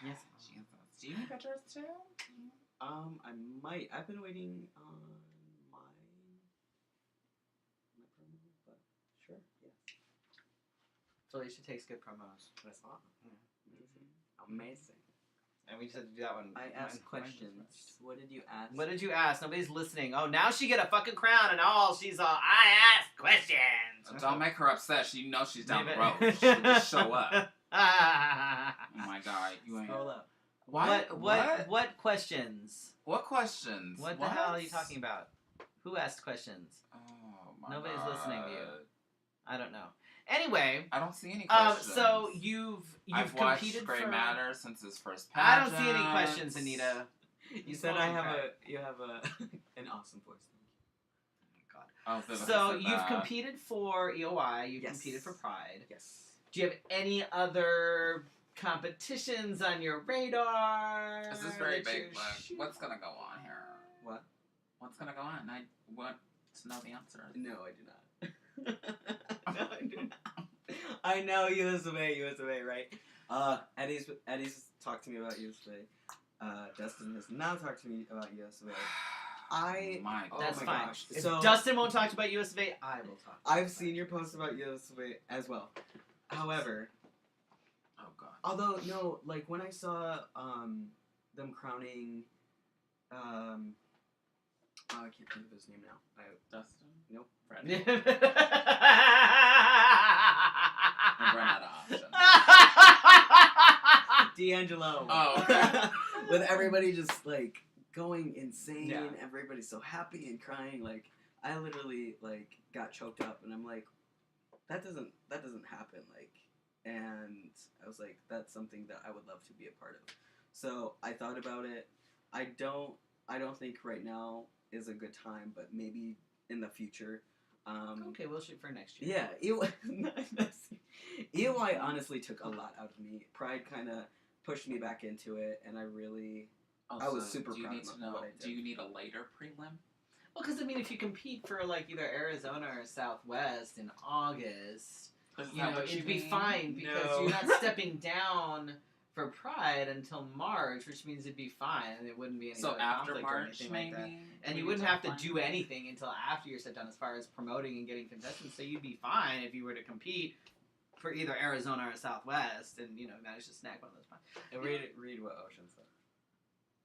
Speaker 1: Yes, huh?
Speaker 2: Jesus. Do you need pictures too?
Speaker 3: I might. I've been waiting on my promo, but sure, yeah.
Speaker 1: Felicia takes good promos.
Speaker 3: That's awesome.
Speaker 1: Yeah.
Speaker 3: Amazing.
Speaker 1: And we just had to do that one.
Speaker 3: I asked
Speaker 1: Mine
Speaker 3: questions.
Speaker 1: first.
Speaker 3: What did you ask?
Speaker 1: What did you ask? Nobody's listening. Oh, now she get a fucking crown and all. She's all, I asked questions.
Speaker 2: Don't make her upset. She knows she's down the
Speaker 1: Maybe-
Speaker 2: road. She'll just show up. Oh my god, you ain't.
Speaker 3: Scroll up.
Speaker 1: What questions?
Speaker 2: What questions?
Speaker 1: What the hell are you talking about? Who asked questions?
Speaker 2: Oh my
Speaker 1: Nobody's
Speaker 2: god.
Speaker 1: listening to you. I don't know. Anyway,
Speaker 2: I don't see any questions.
Speaker 1: so you've
Speaker 2: I've
Speaker 1: competed
Speaker 2: watched Grey
Speaker 1: for
Speaker 2: Matter since his first
Speaker 1: I
Speaker 2: pageant.
Speaker 1: don't see any questions, Anita.
Speaker 3: You said you have an awesome voice.
Speaker 2: Oh, Vivica
Speaker 1: So
Speaker 2: said
Speaker 1: you've
Speaker 2: that.
Speaker 1: competed for EOI. You've
Speaker 3: Yes.
Speaker 1: competed for Pride.
Speaker 3: Yes.
Speaker 1: Do you have any other competitions on your radar?
Speaker 2: This is very
Speaker 1: that
Speaker 2: big.
Speaker 1: you're
Speaker 2: Look,
Speaker 1: shooting
Speaker 2: what's gonna go on here?
Speaker 3: What?
Speaker 2: What's gonna go on? I want to know the answer.
Speaker 3: No, I do not. No, I do not. I know USFA, right? Eddie's talked to me about USFA. Dustin has not talked to me about USFA.
Speaker 2: My God.
Speaker 1: That's
Speaker 3: my
Speaker 1: fine.
Speaker 3: gosh.
Speaker 1: If
Speaker 3: So
Speaker 1: Dustin won't talk about USFA, I will talk.
Speaker 3: I've seen your posts about USFA as well. However,
Speaker 2: Oh God.
Speaker 3: although no, like when I saw them crowning I can't think of his name now.
Speaker 2: Dustin.
Speaker 3: Nope.
Speaker 2: Freddie.
Speaker 1: I've
Speaker 2: I've run out of options.
Speaker 3: D'Angelo.
Speaker 2: Oh, okay.
Speaker 3: With everybody just like going insane,
Speaker 1: Yeah.
Speaker 3: everybody's so happy and crying. Like I literally like got choked up, and I'm like, that doesn't happen. Like, and I was like, that's something that I would love to be a part of. So I thought about it. I don't think right now is a good time, but maybe in the future.
Speaker 1: Okay, we'll shoot for next year.
Speaker 3: Yeah, EOI honestly took a lot out of me. Pride kind of pushed me back into it, and I really, I was super
Speaker 2: do you
Speaker 3: proud
Speaker 2: need
Speaker 3: of
Speaker 2: to know?
Speaker 3: what I did.
Speaker 2: Do you need a later prelim?
Speaker 1: Well, because I mean, if you compete for like either Arizona or Southwest in August,
Speaker 2: Is
Speaker 1: you
Speaker 2: that
Speaker 1: know,
Speaker 2: what
Speaker 1: it'd be
Speaker 2: mean?
Speaker 1: fine because
Speaker 3: No.
Speaker 1: you're not stepping down for Pride until March, which means it'd be fine and it wouldn't be any
Speaker 2: So
Speaker 1: other
Speaker 2: after
Speaker 1: conflict or
Speaker 2: March,
Speaker 1: anything
Speaker 2: maybe.
Speaker 1: like that. And
Speaker 2: We
Speaker 1: you
Speaker 2: need
Speaker 1: wouldn't have to
Speaker 2: find
Speaker 1: do
Speaker 2: out.
Speaker 1: anything until after you're set down as far as promoting and getting contestants. So you'd be fine if you were to compete for either Arizona or Southwest and, you know, manage to snag one of those spots.
Speaker 3: And read what Ocean said.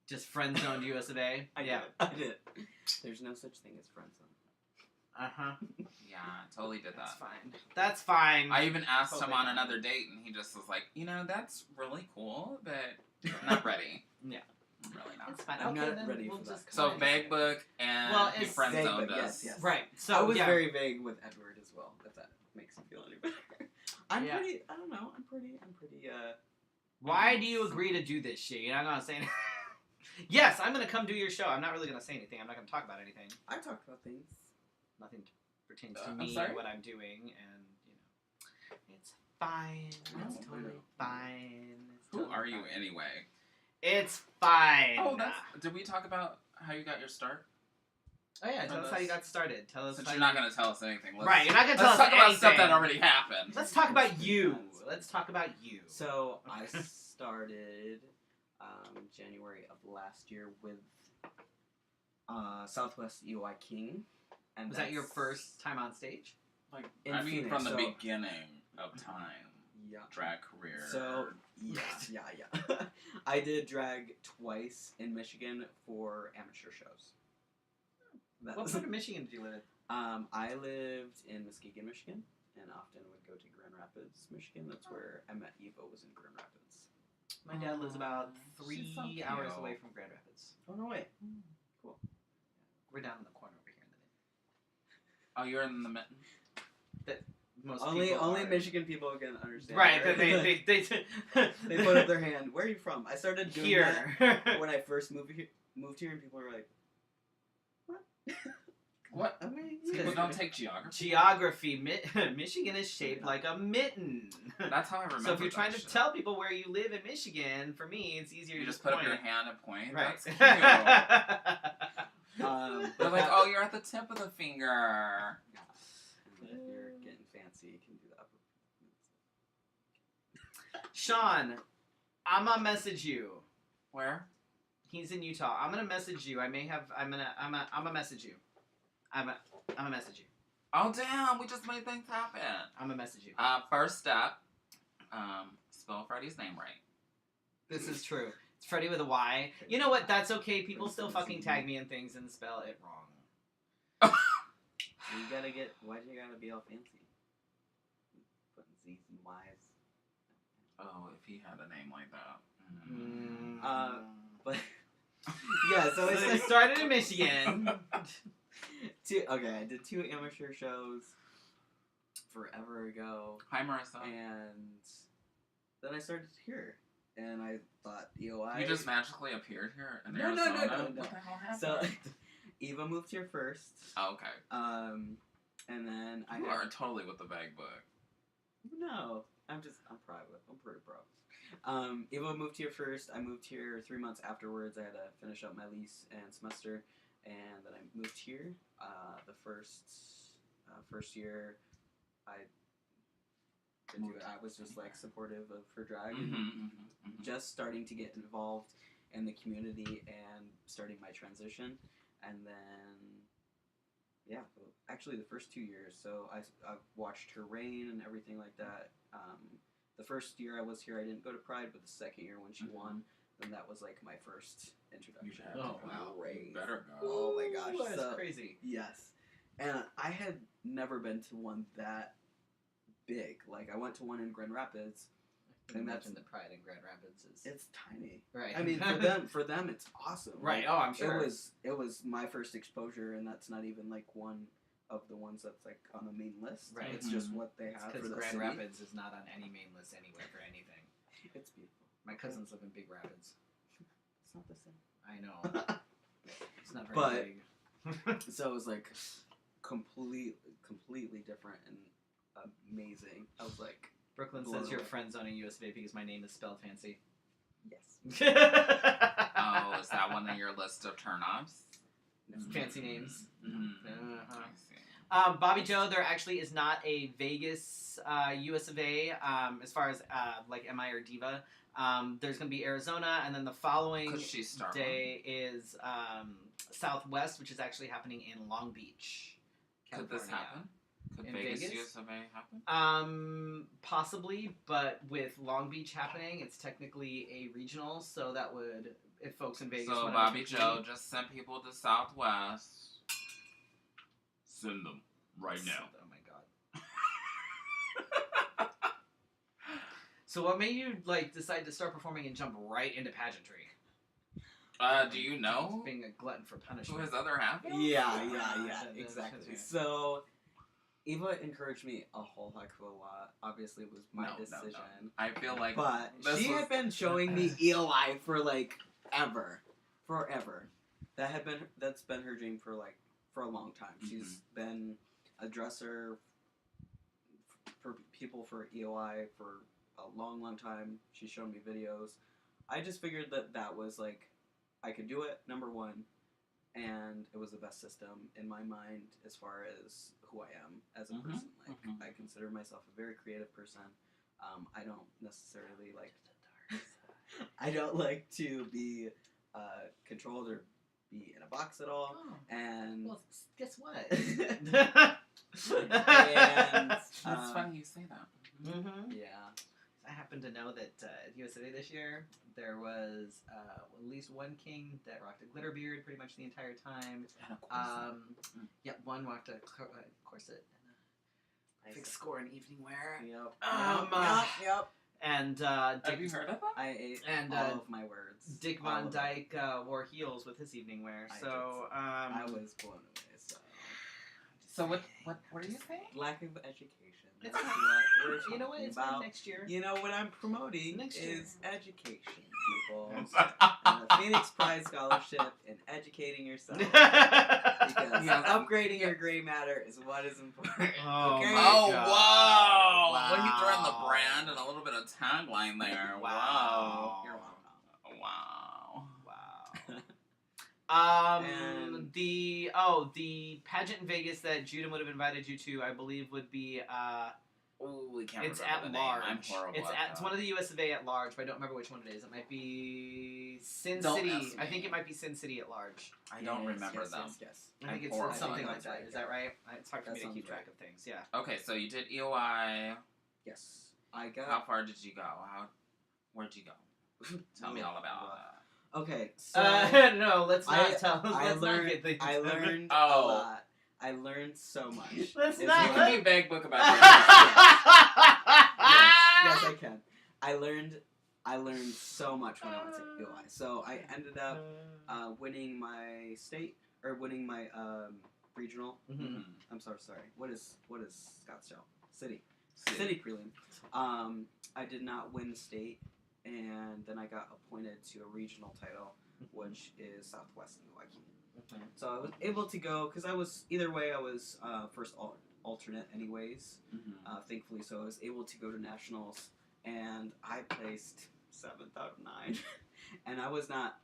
Speaker 1: Just friend zoned US of A. Yeah.
Speaker 3: I did. There's no such thing as friend zone.
Speaker 1: Uh-huh.
Speaker 2: Yeah, I totally did
Speaker 1: That's
Speaker 2: that.
Speaker 1: fine. That's fine.
Speaker 2: I even asked him
Speaker 1: Totally
Speaker 2: on
Speaker 1: fine.
Speaker 2: another date, and he just was like, you know, that's really cool, but I'm not ready.
Speaker 1: Yeah.
Speaker 2: I'm really not.
Speaker 1: It's fine.
Speaker 3: I'm
Speaker 1: okay,
Speaker 3: not
Speaker 1: then
Speaker 3: ready
Speaker 1: we'll
Speaker 3: for
Speaker 1: just
Speaker 3: that.
Speaker 2: So
Speaker 1: come
Speaker 2: vague book, and
Speaker 1: Well,
Speaker 2: he
Speaker 1: it's
Speaker 2: friend
Speaker 3: vague,
Speaker 2: zoned
Speaker 3: but
Speaker 2: us.
Speaker 3: yes.
Speaker 1: Right. So
Speaker 3: I was
Speaker 1: yeah.
Speaker 3: very vague with Edward as well, if that makes you feel any better. I'm
Speaker 1: Yeah.
Speaker 3: pretty, I don't know, I'm pretty,
Speaker 1: Why do you agree to do this shit? You're not gonna say anything. Yes, I'm gonna come do your show. I'm not really gonna say anything. I'm not gonna talk about anything.
Speaker 3: I talked about things.
Speaker 1: Nothing pertains to
Speaker 2: I'm
Speaker 1: me
Speaker 2: sorry?
Speaker 1: and what I'm doing, and you know, it's fine. It's
Speaker 3: Oh,
Speaker 1: totally fine. It's
Speaker 2: Who
Speaker 1: totally
Speaker 2: are you
Speaker 1: fine.
Speaker 2: anyway?
Speaker 1: It's fine.
Speaker 2: Oh, did we talk about how you got your start?
Speaker 1: Oh yeah, tell us how you got started. Tell us.
Speaker 2: Since
Speaker 1: how
Speaker 2: you're not going to tell us anything.
Speaker 1: Right, you're not gonna tell
Speaker 2: Let's
Speaker 1: us
Speaker 2: talk about stuff
Speaker 1: anything.
Speaker 2: that already happened.
Speaker 1: Let's talk about you. Let's talk about you.
Speaker 3: So I started January of last year with Southwest EOI King, and
Speaker 1: Was that your
Speaker 3: that's-
Speaker 1: first time on stage?
Speaker 2: Like,
Speaker 3: in
Speaker 2: I mean,
Speaker 3: Phoenix,
Speaker 2: from the
Speaker 3: so-
Speaker 2: beginning of time,
Speaker 3: Yeah.
Speaker 2: drag career.
Speaker 3: So yeah. I did drag twice in Michigan for amateur shows. That
Speaker 1: What
Speaker 3: was,
Speaker 1: part of Michigan did you live in?
Speaker 3: I lived in Muskegon, Michigan, and often would go to Grand Rapids, Michigan. That's where I met Eva. Was in Grand Rapids.
Speaker 1: My dad lives about
Speaker 2: She's so
Speaker 1: 3 hours
Speaker 2: cute.
Speaker 1: away from Grand Rapids.
Speaker 3: Oh no way!
Speaker 1: We're down in the corner over here in the
Speaker 2: Oh, you're in the mitten.
Speaker 1: most
Speaker 3: Only
Speaker 1: people are.
Speaker 3: Michigan people can understand.
Speaker 1: Right,
Speaker 3: that,
Speaker 1: they
Speaker 3: They put up their hand. Where are you from? I started doing
Speaker 1: here.
Speaker 3: that when I first moved here, and people were like, "What?
Speaker 2: What?
Speaker 3: Okay,
Speaker 2: People
Speaker 3: yeah."
Speaker 2: don't take geography.
Speaker 1: Geography. Michigan is shaped like a mitten.
Speaker 2: That's how I remember.
Speaker 1: So if you're trying
Speaker 2: that
Speaker 1: to
Speaker 2: shit.
Speaker 1: tell people where you live in Michigan, for me, it's easier
Speaker 2: you
Speaker 1: to
Speaker 2: just put up
Speaker 1: point.
Speaker 2: your hand and point.
Speaker 1: Right.
Speaker 2: That's cute.
Speaker 3: But
Speaker 2: They're like,
Speaker 3: that-
Speaker 2: oh, you're at the tip of the finger.
Speaker 3: And if you're getting fancy, you can do the upper.
Speaker 1: Sean, I'm gonna message you.
Speaker 2: Where?
Speaker 1: He's in Utah. I'm gonna message you. I'm gonna message you. I'm gonna message you.
Speaker 2: Oh, damn, we just made things happen.
Speaker 1: I'm gonna message you.
Speaker 2: First step, spell Freddie's name right.
Speaker 1: This is true. It's Freddie with a Y. You know what? That's okay. People still fucking tag me in things and spell it wrong.
Speaker 3: You gotta get. Why do you gotta be all fancy? Putting Z's and Y's.
Speaker 2: Oh, if he had a name like that.
Speaker 3: But yeah, so
Speaker 1: It started in Michigan.
Speaker 3: I did 2 amateur shows forever ago,
Speaker 2: Hi, Marissa.
Speaker 3: and then I started here, and I thought EOI.
Speaker 2: You just magically appeared here in
Speaker 3: No.
Speaker 2: Arizona?
Speaker 3: No.
Speaker 2: What the hell happened?
Speaker 3: So Eva moved here first.
Speaker 2: Oh, okay.
Speaker 3: And then
Speaker 2: You are totally with the bag book.
Speaker 3: No, I'm private. I'm pretty pro. Eva moved here first. I moved here 3 months afterwards. I had to finish up my lease and semester, and then I moved here. The first year, I didn't do it. I was just like supportive of her drag, and just starting to get involved in the community and starting my transition, and then. Yeah, actually the first 2 years. So I watched her reign and everything like that. The first year I was here, I didn't go to Pride, but the second year when she won, then that was like my first introduction.
Speaker 1: Oh, wow.
Speaker 2: You better go.
Speaker 3: Oh my gosh.
Speaker 1: Ooh, that's
Speaker 3: So,
Speaker 1: crazy.
Speaker 3: yes. And I had never been to one that big. Like, I went to one in Grand Rapids.
Speaker 1: I can imagine the Pride in Grand Rapids is...
Speaker 3: It's tiny.
Speaker 1: Right.
Speaker 3: I mean, for them, it's awesome.
Speaker 1: Right.
Speaker 3: Like,
Speaker 1: Oh, I'm sure.
Speaker 3: It was my first exposure, and that's not even like one of the ones that's like on the main list.
Speaker 1: Right.
Speaker 3: It's just what they have for
Speaker 1: Because
Speaker 3: the
Speaker 1: Grand
Speaker 3: city.
Speaker 1: Rapids is not on any main list anywhere for anything.
Speaker 3: It's beautiful.
Speaker 1: My cousins live in Big Rapids.
Speaker 3: It's not the same.
Speaker 1: I know. It's not very big.
Speaker 3: So it was like completely different and amazing. I was like,
Speaker 1: Brooklyn
Speaker 3: blown
Speaker 1: says you're
Speaker 3: away.
Speaker 1: friend zoning US of A because my name is spelled fancy.
Speaker 3: yes.
Speaker 2: Oh, is that one on your list of turn-offs?
Speaker 1: Fancy names.
Speaker 2: I see.
Speaker 1: Bobby Joe, there actually is not a Vegas US of A as far as like MI or Diva. There's going to be Arizona, and then the following
Speaker 2: 'Cause she's Star
Speaker 1: day is Southwest, which is actually happening in Long Beach,
Speaker 2: Could
Speaker 1: California.
Speaker 2: this happen? Could
Speaker 1: In
Speaker 2: Vegas
Speaker 1: Vegas?
Speaker 2: US of A happen?
Speaker 1: Possibly, but with Long Beach happening, it's technically a regional, so that would, if folks in Vegas
Speaker 2: So
Speaker 1: wanted
Speaker 2: Bobby
Speaker 1: to
Speaker 2: Joe just sent people to Southwest. Send them right now.
Speaker 1: Oh my god. So what made you like decide to start performing and jump right into pageantry?
Speaker 2: Do you know
Speaker 1: Being a glutton for
Speaker 2: who
Speaker 1: punishment.
Speaker 2: his other half is?
Speaker 3: Yeah,
Speaker 1: That's-
Speaker 3: exactly.
Speaker 1: yeah.
Speaker 3: So, Eva encouraged me a whole heck of a lot. Obviously, it was my decision.
Speaker 2: I feel like
Speaker 3: But
Speaker 2: this
Speaker 3: she
Speaker 2: was-
Speaker 3: had been showing me EOI for like forever. That's been her dream for a long time. She's been a dresser for people for EOI for a long time. She's shown me videos. I just figured that was like I could do it, number one, and it was the best system in my mind as far as who I am as a person. Like I consider myself a very creative person. I don't necessarily like I don't like to be controlled or be in a box at all.
Speaker 1: Oh,
Speaker 3: And
Speaker 1: well, guess what?
Speaker 3: and
Speaker 2: It's funny you say that.
Speaker 3: yeah.
Speaker 1: I happen to know that at USA this year there was at least one king that rocked a glitter beard pretty much the entire time. Yeah, one rocked a corset and a fixed score in evening wear.
Speaker 3: Yep. Yep.
Speaker 1: And
Speaker 2: Have you heard of that?
Speaker 3: I ate
Speaker 1: And,
Speaker 3: all of my words.
Speaker 1: Dick
Speaker 3: All
Speaker 1: Von
Speaker 3: of them.
Speaker 1: Dyke wore heels with his evening wear. So
Speaker 3: I was blown away.
Speaker 2: So what are you saying?
Speaker 3: Lack of education.
Speaker 1: It's
Speaker 3: That's
Speaker 1: fine.
Speaker 3: what we're
Speaker 1: You know what?
Speaker 3: talking
Speaker 1: It's
Speaker 3: about.
Speaker 1: next year.
Speaker 3: You know what I'm promoting
Speaker 1: Next year.
Speaker 3: is education, people. And the Phoenix Prize Scholarship and educating yourself. Because
Speaker 2: Yeah.
Speaker 3: upgrading your gray matter is what is important.
Speaker 1: Oh
Speaker 3: okay?
Speaker 1: my
Speaker 2: Oh,
Speaker 1: God.
Speaker 2: wow.
Speaker 1: Wow.
Speaker 2: When you throw in the brand and a little bit of tagline there. Wow.
Speaker 3: You're welcome.
Speaker 2: Wow.
Speaker 1: Wow.
Speaker 3: And-
Speaker 1: The pageant in Vegas that Judah would have invited you to, I believe, would be
Speaker 2: Oh, we can't
Speaker 1: it's
Speaker 2: remember
Speaker 1: at
Speaker 2: the
Speaker 1: large.
Speaker 2: name. I'm horrible
Speaker 1: It's
Speaker 2: at
Speaker 1: it's
Speaker 2: that.
Speaker 1: one of the US of A at large, but I don't remember which one it is. It might be Sin
Speaker 2: Don't
Speaker 1: City.
Speaker 2: ask
Speaker 1: I
Speaker 2: me.
Speaker 1: think it might be Sin City at large.
Speaker 2: I don't remember
Speaker 3: yes,
Speaker 2: them.
Speaker 3: Yes.
Speaker 1: I think
Speaker 2: I'm
Speaker 1: it's
Speaker 2: horrible.
Speaker 1: something
Speaker 3: I
Speaker 1: like
Speaker 3: think
Speaker 1: that.
Speaker 3: that's
Speaker 1: Is that right? It's hard for
Speaker 3: That
Speaker 1: me to
Speaker 3: sounds
Speaker 1: keep track
Speaker 3: right.
Speaker 1: of things. Yeah.
Speaker 2: Okay, so you did EOI.
Speaker 3: Yes. I got.
Speaker 2: How far did you go? Where'd you go? Tell me all about that.
Speaker 3: Okay, so
Speaker 1: No, let's not
Speaker 3: I-
Speaker 1: tell.
Speaker 3: I
Speaker 1: Let's not
Speaker 3: learned.
Speaker 1: get things.
Speaker 3: I learned a
Speaker 2: Oh.
Speaker 3: lot. I learned so much.
Speaker 1: Let's
Speaker 3: Is
Speaker 1: not
Speaker 2: You
Speaker 3: what-
Speaker 2: can be big book about
Speaker 3: yes,
Speaker 2: it.
Speaker 3: yes, I can. I learned so much when I went to UI. So I ended up winning my state or winning my regional.
Speaker 1: Mm-hmm.
Speaker 3: I'm sorry. What is Scottsdale City prelim? I did not win state, and then I got appointed to a regional title, which is Southwest in Milwaukee.
Speaker 1: Mm-hmm.
Speaker 3: So I was able to go because I was either way. I was first alternate anyways. Thankfully, so I was able to go to nationals, and I placed 7th out of 9, and I was not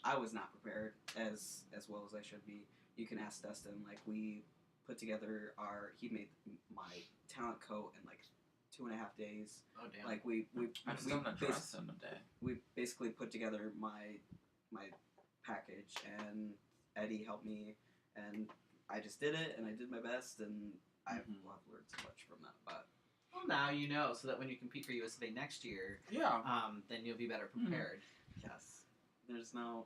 Speaker 3: prepared as well as I should be. You can ask Dustin. Like we put together he made my talent coat in like 2.5 days.
Speaker 1: Oh damn!
Speaker 3: Like we
Speaker 2: I'm still gonna dress in a day.
Speaker 3: we basically put together my package, and Eddie helped me, and I just did it, and I did my best, and I've learned so much from that. But
Speaker 1: well, now you know, so that when you compete for USA next year, then you'll be better prepared.
Speaker 3: yes, there's no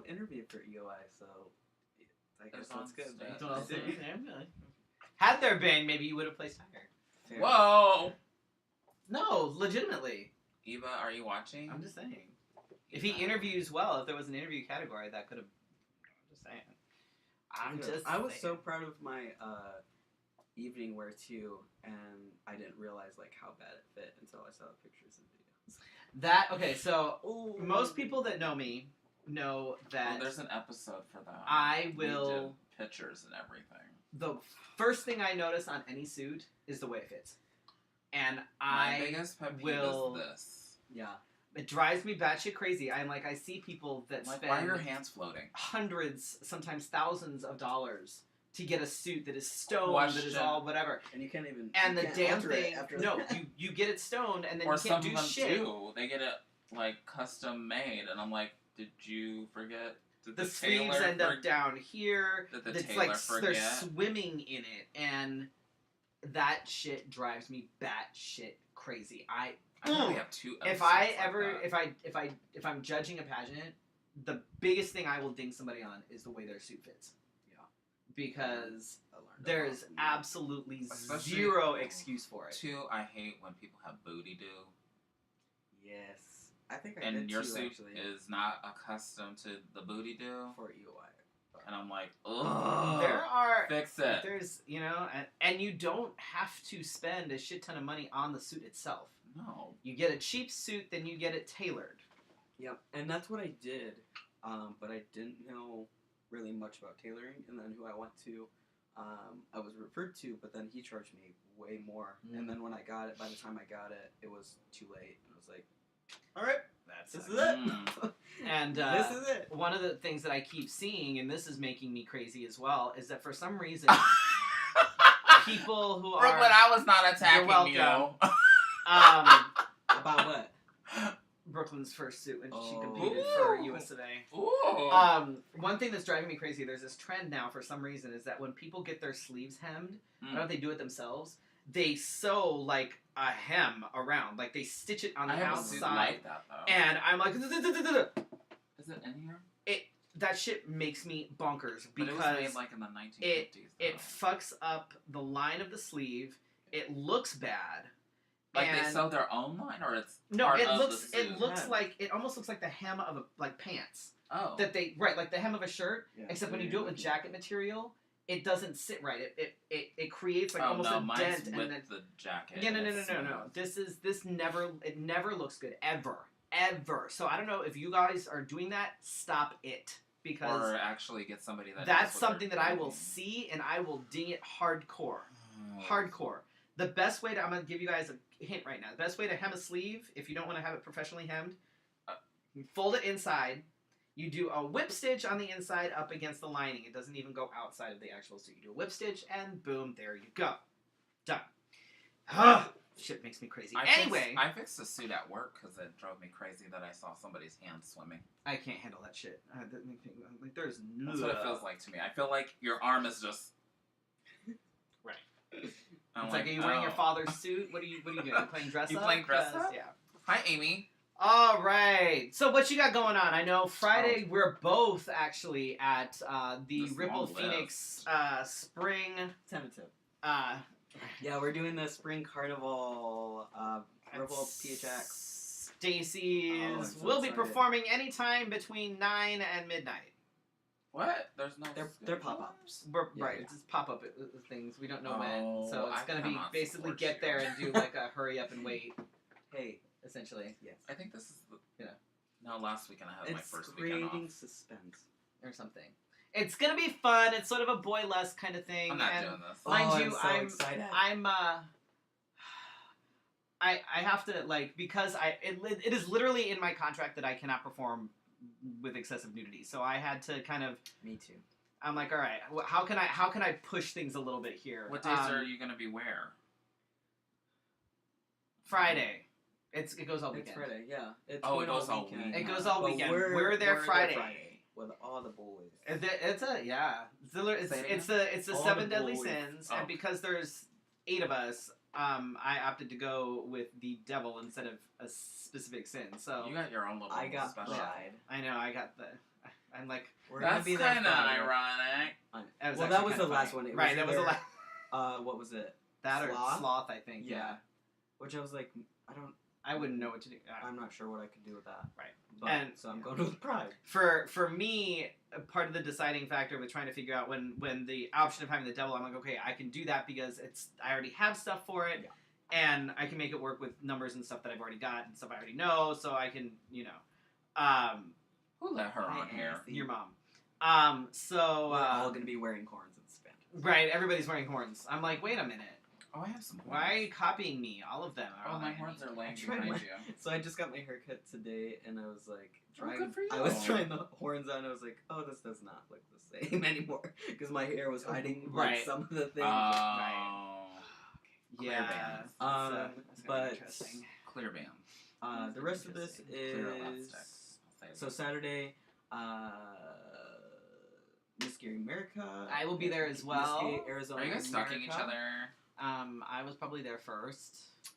Speaker 3: interview for EOI, so I guess that's good.
Speaker 1: That's what I'll say. Had there been, maybe you would have placed higher.
Speaker 3: Fair.
Speaker 2: Whoa!
Speaker 1: No, legitimately.
Speaker 2: Eva, are you watching?
Speaker 1: I'm just saying. If he interviews well, if there was an interview category, that could have. I'm just saying.
Speaker 3: I was so proud of my evening wear too, and I didn't realize like how bad it fit until I saw the pictures and videos.
Speaker 1: So most people that know me know that
Speaker 2: there's an episode for that.
Speaker 1: I
Speaker 2: We
Speaker 1: will.
Speaker 2: did pictures and everything.
Speaker 1: The first thing I notice on any suit is the way it fits, and
Speaker 2: My biggest pet peeve
Speaker 1: will.
Speaker 2: is this.
Speaker 3: Yeah.
Speaker 1: It drives me batshit crazy. I see people that
Speaker 2: Like,
Speaker 1: spend
Speaker 2: why are your hands floating?
Speaker 1: hundreds, sometimes thousands of dollars to get a suit that is stoned, that is all whatever.
Speaker 3: And you can't even.
Speaker 1: And the damn
Speaker 3: alter it
Speaker 1: thing,
Speaker 3: after
Speaker 1: no,
Speaker 3: that.
Speaker 1: you get it stoned, and then
Speaker 2: Or
Speaker 1: you can't
Speaker 2: some
Speaker 1: do
Speaker 2: of them
Speaker 1: shit.
Speaker 2: do. They get it like custom made, and I'm like, did you forget? Did
Speaker 1: The
Speaker 2: tailor
Speaker 1: sleeves end up down here.
Speaker 2: Did the
Speaker 1: It's
Speaker 2: tailor
Speaker 1: like
Speaker 2: forget?
Speaker 1: they're swimming in it, and that shit drives me batshit crazy.
Speaker 2: I think we have 2
Speaker 1: If
Speaker 2: episodes
Speaker 1: I
Speaker 2: like
Speaker 1: ever,
Speaker 2: that.
Speaker 1: if I'm judging a pageant, the biggest thing I will ding somebody on is the way their suit fits.
Speaker 3: Yeah.
Speaker 1: Because
Speaker 3: I learned a
Speaker 1: there's
Speaker 3: lot from you.
Speaker 1: absolutely
Speaker 2: Especially-
Speaker 1: zero excuse for it.
Speaker 2: 2, I hate when people have booty do.
Speaker 3: Yes, I think I
Speaker 2: And
Speaker 3: did
Speaker 2: your
Speaker 3: too,
Speaker 2: suit
Speaker 3: actually,
Speaker 2: is not accustomed to the booty do.
Speaker 3: for EOI.
Speaker 2: And I'm like, ugh.
Speaker 1: There are
Speaker 2: Fix it.
Speaker 1: There's and you don't have to spend a shit ton of money on the suit itself.
Speaker 2: No.
Speaker 1: You get a cheap suit, then you get it tailored.
Speaker 3: Yep, and that's what I did, but I didn't know really much about tailoring, and then who I went to, I was referred to, but then he charged me way more, and then when I got it, by the time I got it, it was too late, and I was like, alright, this is it!
Speaker 1: And
Speaker 3: this is it!
Speaker 1: one of the things that I keep seeing, and this is making me crazy as well, is that for some reason, people who
Speaker 2: Brooklyn,
Speaker 1: are...
Speaker 2: I was not attacking
Speaker 1: welcome.
Speaker 2: you.
Speaker 3: About what?
Speaker 1: Brooklyn's first suit when she
Speaker 3: Oh.
Speaker 1: competed for US of A.
Speaker 2: Ooh.
Speaker 1: One thing that's driving me crazy, there's this trend now for some reason, is that when people get their sleeves hemmed, I don't know if they do it themselves, they sew like a hem around, like they stitch it on the
Speaker 2: I have a suit
Speaker 1: outside,
Speaker 2: like that though.
Speaker 1: and I'm like,
Speaker 2: Is it in here?
Speaker 1: that shit makes me bonkers
Speaker 2: But it was
Speaker 1: because
Speaker 2: made like in the 1950s.
Speaker 1: it fucks up the line of the sleeve. It looks bad.
Speaker 2: Like they
Speaker 1: and-
Speaker 2: sew their own line, or it's
Speaker 1: No,
Speaker 2: part
Speaker 1: it
Speaker 2: of
Speaker 1: looks
Speaker 2: the suit?
Speaker 1: it looks like it almost looks like the hem of a like pants
Speaker 2: Oh.
Speaker 1: that they like the hem of a shirt.
Speaker 3: Yeah,
Speaker 1: Except
Speaker 3: so
Speaker 1: when you
Speaker 3: you're
Speaker 1: do it with
Speaker 3: looking-
Speaker 1: jacket material, it doesn't sit right. It creates like
Speaker 2: oh
Speaker 1: almost
Speaker 2: no,
Speaker 1: a
Speaker 2: mine's
Speaker 1: dent
Speaker 2: with
Speaker 1: and then
Speaker 2: the jacket.
Speaker 1: yeah, no.
Speaker 2: It's
Speaker 1: This never looks good ever. So I don't know if you guys are doing that. Stop it because
Speaker 2: Or actually get somebody that.
Speaker 1: that's
Speaker 2: knows what
Speaker 1: something
Speaker 2: they're
Speaker 1: that I will
Speaker 2: doing.
Speaker 1: see and I will ding it hardcore.
Speaker 2: Oh.
Speaker 1: Hardcore. The best way I'm going to give you guys a hint right now. The best way to hem a sleeve, if you don't want to have it professionally hemmed, you fold it inside. You do a whip stitch on the inside up against the lining. It doesn't even go outside of the actual suit. You do a whip stitch, and boom, there you go. Done. Shit makes me crazy. Anyway.
Speaker 2: I fixed a suit at work because it drove me crazy that I saw somebody's hand swimming.
Speaker 1: I can't handle that shit. That makes me, like, there's no...
Speaker 2: That's what it feels like to me. I feel like your arm is just...
Speaker 1: Right.
Speaker 2: I'm
Speaker 1: It's like, are you wearing your
Speaker 2: oh.
Speaker 1: father's suit? What are you doing? You playing dress
Speaker 2: You
Speaker 1: up?
Speaker 2: playing dress
Speaker 1: 'Cause-
Speaker 2: up?
Speaker 1: Yeah.
Speaker 2: Hi, Amy.
Speaker 1: All right. So what you got going on? I know Friday we're both actually at the
Speaker 2: This
Speaker 1: Ripple
Speaker 2: long
Speaker 1: Phoenix spring.
Speaker 3: Tentative.
Speaker 1: Uh,
Speaker 3: Yeah, we're doing the spring carnival Ripple PHX.
Speaker 1: Stacy's
Speaker 3: so
Speaker 1: will be
Speaker 3: excited.
Speaker 1: performing anytime between 9 and midnight.
Speaker 2: What? There's no.
Speaker 3: They're pop-ups.
Speaker 1: Right,
Speaker 3: Yeah.
Speaker 1: it's just pop-up things. We don't know when,
Speaker 2: Oh,
Speaker 1: so it's
Speaker 2: I
Speaker 1: gonna be
Speaker 2: cannot
Speaker 1: basically
Speaker 2: support
Speaker 1: get
Speaker 2: you.
Speaker 1: there and do like a hurry up and wait,
Speaker 3: Hey,
Speaker 1: essentially,
Speaker 3: yes.
Speaker 2: I think this is the.
Speaker 1: Yeah.
Speaker 2: No, last weekend I had my
Speaker 3: It's
Speaker 2: first weekend
Speaker 3: creating
Speaker 2: off.
Speaker 3: suspense.
Speaker 1: or something. It's gonna be fun. It's sort of a boy lust kind of thing.
Speaker 2: I'm not
Speaker 1: and
Speaker 2: doing this.
Speaker 1: Mind you,
Speaker 3: I'm so excited.
Speaker 1: I have to like because it is literally in my contract that I cannot perform with excessive nudity. So I had to kind of.
Speaker 3: Me too.
Speaker 1: I'm like, all right, how can I push things a little bit here?
Speaker 2: What days are you gonna be where?
Speaker 1: Friday. It goes all
Speaker 3: It's
Speaker 1: weekend.
Speaker 3: Friday, yeah. It's
Speaker 2: Oh, it
Speaker 3: going
Speaker 2: goes all
Speaker 3: weekend.
Speaker 2: weekend.
Speaker 1: It goes all
Speaker 3: But
Speaker 1: weekend.
Speaker 3: We're
Speaker 1: We're there Friday.
Speaker 3: with all the boys.
Speaker 1: It's a yeah. It's the
Speaker 3: All
Speaker 1: 7
Speaker 3: the
Speaker 1: deadly
Speaker 3: boys.
Speaker 1: sins,
Speaker 2: Oh.
Speaker 1: and because there's 8 of us, I opted to go with the devil instead of a specific sin. So
Speaker 2: You got your own little
Speaker 3: I got
Speaker 2: special.
Speaker 3: pride.
Speaker 1: I know I got the. I'm like.
Speaker 3: We're gonna
Speaker 2: That's
Speaker 3: be there
Speaker 2: kind of
Speaker 3: Friday.
Speaker 2: ironic.
Speaker 1: Well,
Speaker 3: Well, that was the last one. It
Speaker 1: Right, that was the
Speaker 3: either,
Speaker 1: last.
Speaker 3: What was it?
Speaker 1: That or
Speaker 3: Sloth?
Speaker 1: sloth, I think. Yeah.
Speaker 3: Which I was like,
Speaker 1: I wouldn't know what to do.
Speaker 3: I'm not sure what I could do with that.
Speaker 1: Right.
Speaker 3: But,
Speaker 1: And-
Speaker 3: so I'm going with pride.
Speaker 1: For me, part of the deciding factor with trying to figure out when the option of having the devil, I'm like, okay, I can do that because I already have stuff for it, and I can make it work with numbers and stuff that I've already got and stuff I already know, so I can,
Speaker 2: Who let her on here?
Speaker 1: your mom. So
Speaker 3: We're all going to be wearing horns and spandex.
Speaker 1: right, everybody's wearing horns. I'm like, wait a minute,
Speaker 2: Oh, I have some.
Speaker 1: why are you copying me? All of them are.
Speaker 2: Oh,
Speaker 1: all
Speaker 2: my
Speaker 1: like-
Speaker 2: horns are laying
Speaker 3: tried
Speaker 2: behind
Speaker 3: my-
Speaker 2: you.
Speaker 3: So I just got my haircut today, and I was like,
Speaker 2: good for you.
Speaker 3: I was trying the horns on. I was like, oh, this does not look the same anymore because my hair was hiding like
Speaker 1: Right.
Speaker 3: some of the things.
Speaker 2: Oh. Clear
Speaker 1: Yeah.
Speaker 2: bands.
Speaker 1: It's gonna be
Speaker 3: but-
Speaker 1: interesting.
Speaker 2: Clear bands.
Speaker 3: The rest of this
Speaker 2: Clear
Speaker 3: is
Speaker 2: elastic. I'll say
Speaker 3: so
Speaker 2: that.
Speaker 3: Saturday. Miss Gary America.
Speaker 1: I will be there as well.
Speaker 3: Miss Gay Arizona.
Speaker 2: Are you guys stalking each
Speaker 3: America.
Speaker 2: other?
Speaker 1: I was probably there first.